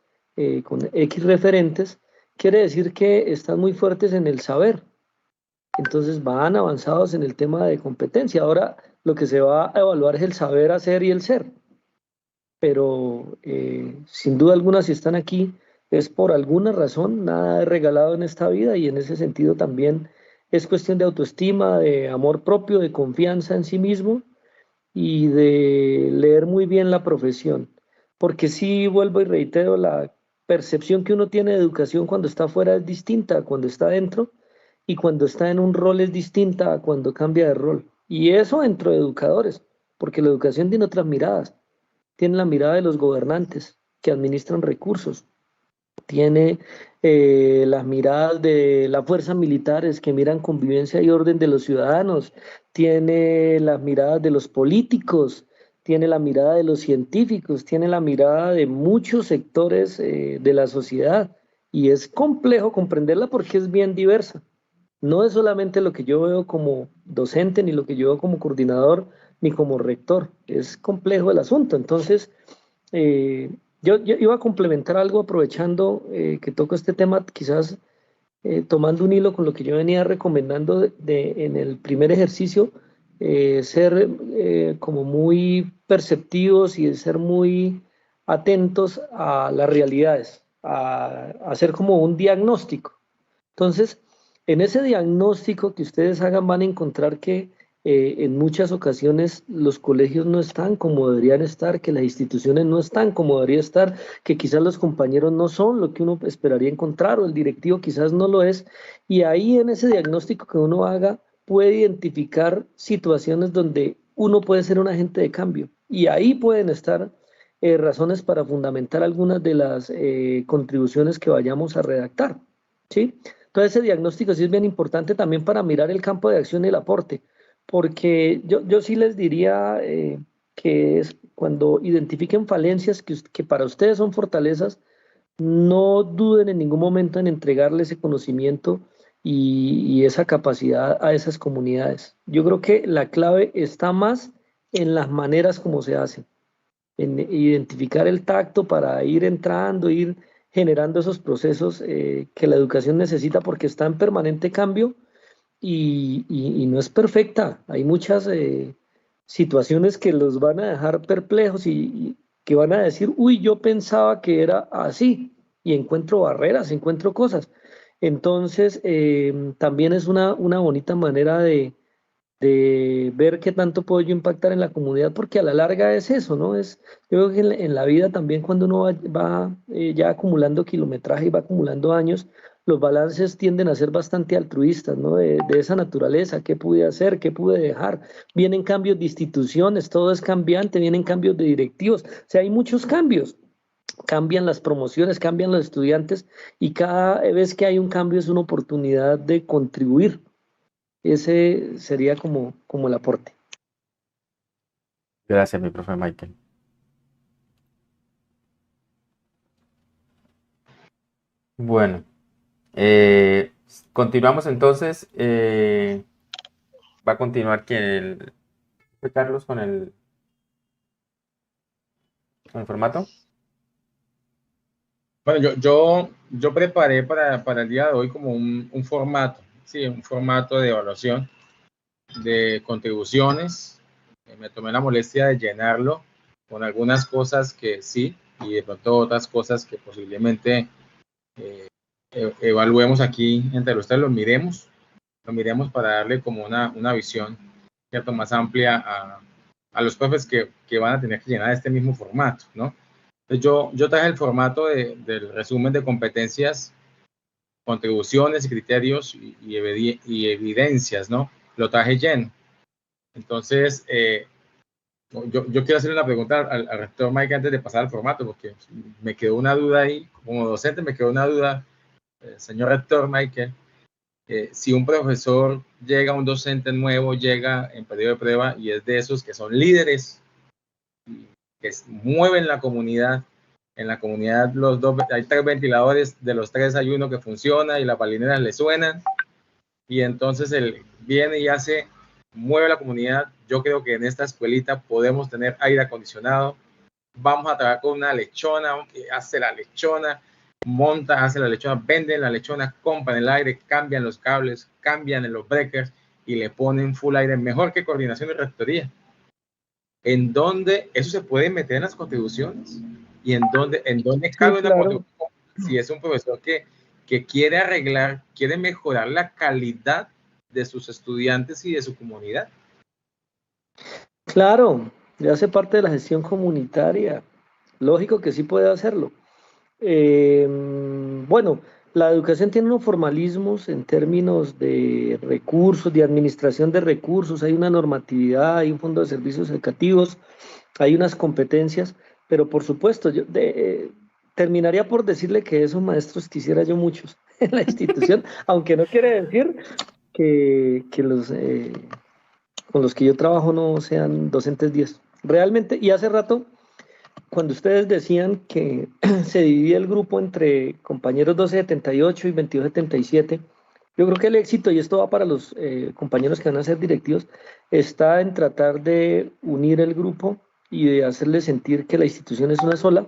con X referentes, quiere decir que están muy fuertes en el saber. Entonces van avanzados en el tema de competencia. Ahora lo que se va a evaluar es el saber hacer y el ser. Pero sin duda alguna, si están aquí es por alguna razón, nada es regalado en esta vida, y en ese sentido también es cuestión de autoestima, de amor propio, de confianza en sí mismo y de leer muy bien la profesión. Porque sí, vuelvo y reitero, la percepción que uno tiene de educación cuando está afuera es distinta a cuando está dentro, y cuando está en un rol es distinta a cuando cambia de rol. Y eso dentro de educadores, porque la educación tiene otras miradas, tiene la mirada de los gobernantes, que administran recursos, tiene las miradas de las fuerzas militares que miran convivencia y orden de los ciudadanos, tiene las miradas de los políticos, tiene la mirada de los científicos, tiene la mirada de muchos sectores de la sociedad y es complejo comprenderla porque es bien diversa. No es solamente lo que yo veo como docente, ni lo que yo veo como coordinador, ni como rector. Es complejo el asunto. Entonces, yo iba a complementar algo aprovechando que toco este tema, quizás tomando un hilo con lo que yo venía recomendando en el primer ejercicio, ser como muy perceptivos y ser muy atentos a las realidades, a hacer como un diagnóstico. Entonces, en ese diagnóstico que ustedes hagan van a encontrar que en muchas ocasiones los colegios no están como deberían estar, que las instituciones no están como deberían estar, que quizás los compañeros no son lo que uno esperaría encontrar o el directivo quizás no lo es. Y ahí en ese diagnóstico que uno haga puede identificar situaciones donde uno puede ser un agente de cambio. Y ahí pueden estar razones para fundamentar algunas de las contribuciones que vayamos a redactar. ¿Sí? Entonces ese diagnóstico sí es bien importante también para mirar el campo de acción y el aporte, porque yo sí les diría que es cuando identifiquen falencias que para ustedes son fortalezas, no duden en ningún momento en entregarle ese conocimiento y esa capacidad a esas comunidades. Yo creo que la clave está más en las maneras como se hacen, en identificar el tacto para ir entrando, ir generando esos procesos que la educación necesita porque está en permanente cambio y no es perfecta. Hay muchas situaciones que los van a dejar perplejos y que van a decir, uy, yo pensaba que era así y encuentro barreras, encuentro cosas. Entonces, también es una bonita manera de ver qué tanto puedo yo impactar en la comunidad, porque a la larga es eso, ¿no? Yo creo que en la vida también cuando uno va ya acumulando kilometraje y va acumulando años, los balances tienden a ser bastante altruistas, ¿no? De esa naturaleza, qué pude hacer, qué pude dejar. Vienen cambios de instituciones, todo es cambiante, vienen cambios de directivos, o sea, hay muchos cambios. Cambian las promociones, cambian los estudiantes y cada vez que hay un cambio es una oportunidad de contribuir. Ese sería como el aporte. Gracias, mi profe Michael. Bueno, continuamos entonces. Va a continuar Carlos con el formato. Bueno, yo preparé para el día de hoy como un formato, sí, un formato de evaluación de contribuciones. Me tomé la molestia de llenarlo con algunas cosas que sí y de pronto otras cosas que posiblemente evaluemos aquí entre los tres, lo miremos para darle como una visión, ¿cierto?, más amplia a los profes que van a tener que llenar este mismo formato, ¿no? Entonces yo traje el formato del resumen de competencias, contribuciones, criterios y evidencias, ¿no? Lo traje lleno. Entonces, yo quiero hacerle una pregunta al rector Mike antes de pasar al formato, porque me quedó una duda ahí, como docente me quedó una duda, señor rector Michael, si un profesor llega, un docente nuevo llega en periodo de prueba y es de esos que son líderes, que mueven la comunidad, en la comunidad hay 3 ventiladores, de los 3 hay uno que funciona y las balineras le suenan, y entonces él viene y mueve la comunidad. Yo creo que en esta escuelita podemos tener aire acondicionado, vamos a trabajar con una lechona, que hace la lechona, hace la lechona, venden la lechona, compran el aire, cambian los cables, cambian los breakers y le ponen full aire, mejor que coordinación y rectoría. ¿En dónde eso se puede meter en las contribuciones? ¿Y en dónde cabe Sí, una claro. contribución? Si es un profesor que quiere arreglar, quiere mejorar la calidad de sus estudiantes y de su comunidad. Claro, ya hace parte de la gestión comunitaria. Lógico que sí puede hacerlo. Bueno, la educación tiene unos formalismos en términos de recursos, de administración de recursos, hay una normatividad, hay un fondo de servicios educativos, hay unas competencias, pero por supuesto, terminaría por decirle que esos maestros quisiera yo muchos en la institución, aunque no quiere decir que los con los que yo trabajo no sean docentes 10. Realmente, y hace rato, cuando ustedes decían que se dividía el grupo entre compañeros 1278 y 2277, yo creo que el éxito, y esto va para los compañeros que van a ser directivos, está en tratar de unir el grupo y de hacerles sentir que la institución es una sola,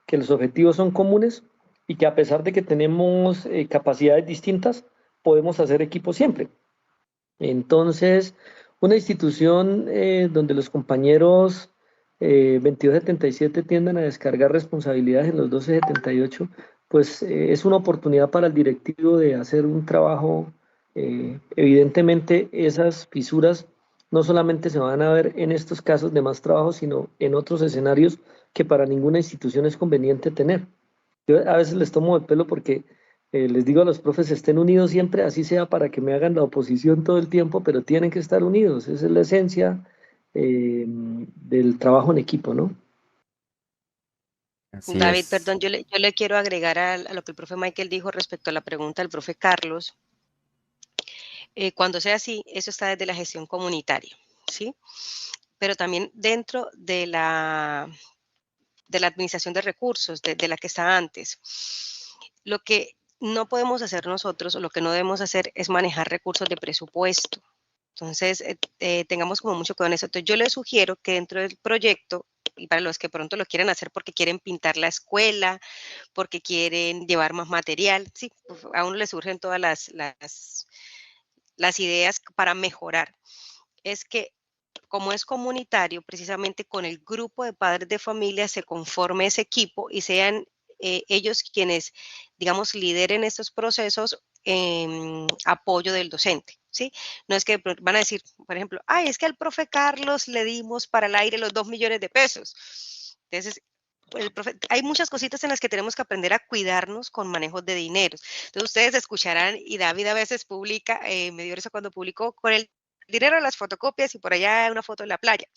que los objetivos son comunes y que a pesar de que tenemos capacidades distintas, podemos hacer equipo siempre. Entonces, una institución donde los compañeros 2277 tiendan a descargar responsabilidades en los 1278, pues es una oportunidad para el directivo de hacer un trabajo. Evidentemente, esas fisuras no solamente se van a ver en estos casos de más trabajo, sino en otros escenarios que para ninguna institución es conveniente tener. Yo a veces les tomo el pelo porque les digo a los profes, estén unidos siempre, así sea para que me hagan la oposición todo el tiempo, pero tienen que estar unidos. Esa es la esencia del trabajo en equipo, ¿no? Así David, es. perdón, yo le quiero agregar a lo que el profe Michael dijo respecto a la pregunta del profe Carlos. Cuando sea así, eso está desde la gestión comunitaria, ¿sí? Pero también dentro de la administración de recursos, de la que está antes. Lo que no podemos hacer nosotros, o lo que no debemos hacer, es manejar recursos de presupuesto. Entonces, tengamos como mucho cuidado en eso. Entonces, yo les sugiero que dentro del proyecto, y para los que pronto lo quieren hacer porque quieren pintar la escuela, porque quieren llevar más material, sí, pues, a uno le surgen todas las ideas para mejorar. Es que como es comunitario, precisamente con el grupo de padres de familia se conforme ese equipo y sean ellos quienes, digamos, lideren estos procesos en apoyo del docente, ¿sí? No es que van a decir, por ejemplo, ay, es que al profe Carlos le dimos para el aire los 2 millones de pesos. Entonces, hay muchas cositas en las que tenemos que aprender a cuidarnos con manejos de dinero. Entonces, ustedes escucharán, y David a veces publica, me dio eso cuando publicó, con el dinero de las fotocopias y por allá una foto de la playa.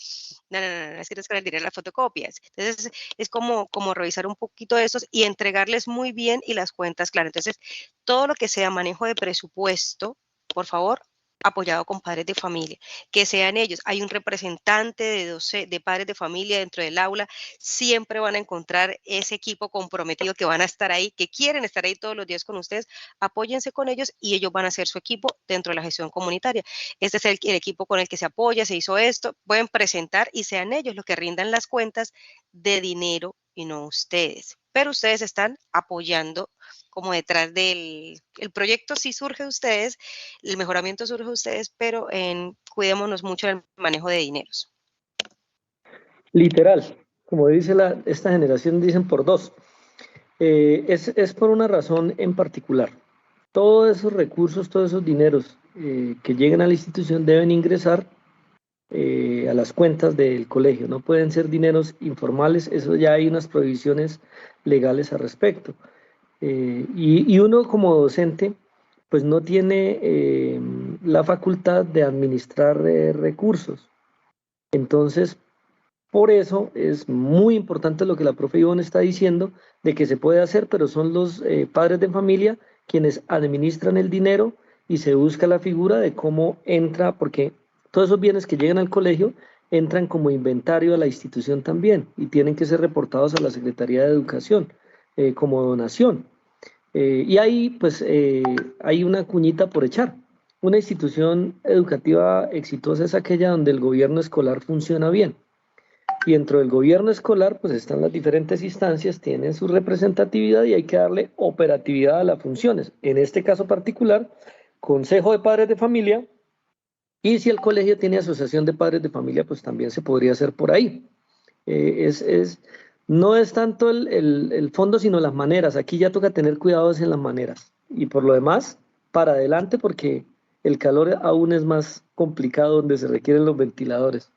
No, es que no es con el dinero de las fotocopias. Entonces, es como revisar un poquito de estos y entregarles muy bien y las cuentas claras. Entonces, todo lo que sea manejo de presupuesto, por favor, apoyado con padres de familia, que sean ellos. Hay un representante de padres de familia dentro del aula, siempre van a encontrar ese equipo comprometido que van a estar ahí, que quieren estar ahí todos los días con ustedes. Apóyense con ellos y ellos van a hacer su equipo dentro de la gestión comunitaria. Este es el equipo con el que se apoya, se hizo esto, pueden presentar y sean ellos los que rindan las cuentas de dinero y no ustedes. Pero ustedes están apoyando como detrás del el proyecto, sí surge de ustedes, el mejoramiento surge de ustedes, pero cuidémonos mucho del manejo de dineros. Literal, como dice esta generación, dicen por dos. Es por una razón en particular. Todos esos recursos, todos esos dineros que lleguen a la institución deben ingresar a las cuentas del colegio. No pueden ser dineros informales, eso ya hay unas prohibiciones legales al respecto. Y uno como docente, pues no tiene la facultad de administrar recursos. Entonces, por eso es muy importante lo que la profe Ivonne está diciendo, de que se puede hacer, pero son los padres de familia quienes administran el dinero y se busca la figura de cómo entra, porque todos esos bienes que llegan al colegio entran como inventario a la institución también y tienen que ser reportados a la Secretaría de Educación como donación. Y ahí pues hay una cuñita por echar. Una institución educativa exitosa es aquella donde el gobierno escolar funciona bien. Y dentro del gobierno escolar, pues están las diferentes instancias, tienen su representatividad y hay que darle operatividad a las funciones. En este caso particular, Consejo de Padres de Familia, y si el colegio tiene asociación de padres de familia, pues también se podría hacer por ahí. No es tanto el fondo, sino las maneras. Aquí ya toca tener cuidados en las maneras. Y por lo demás, para adelante, porque el calor aún es más complicado donde se requieren los ventiladores.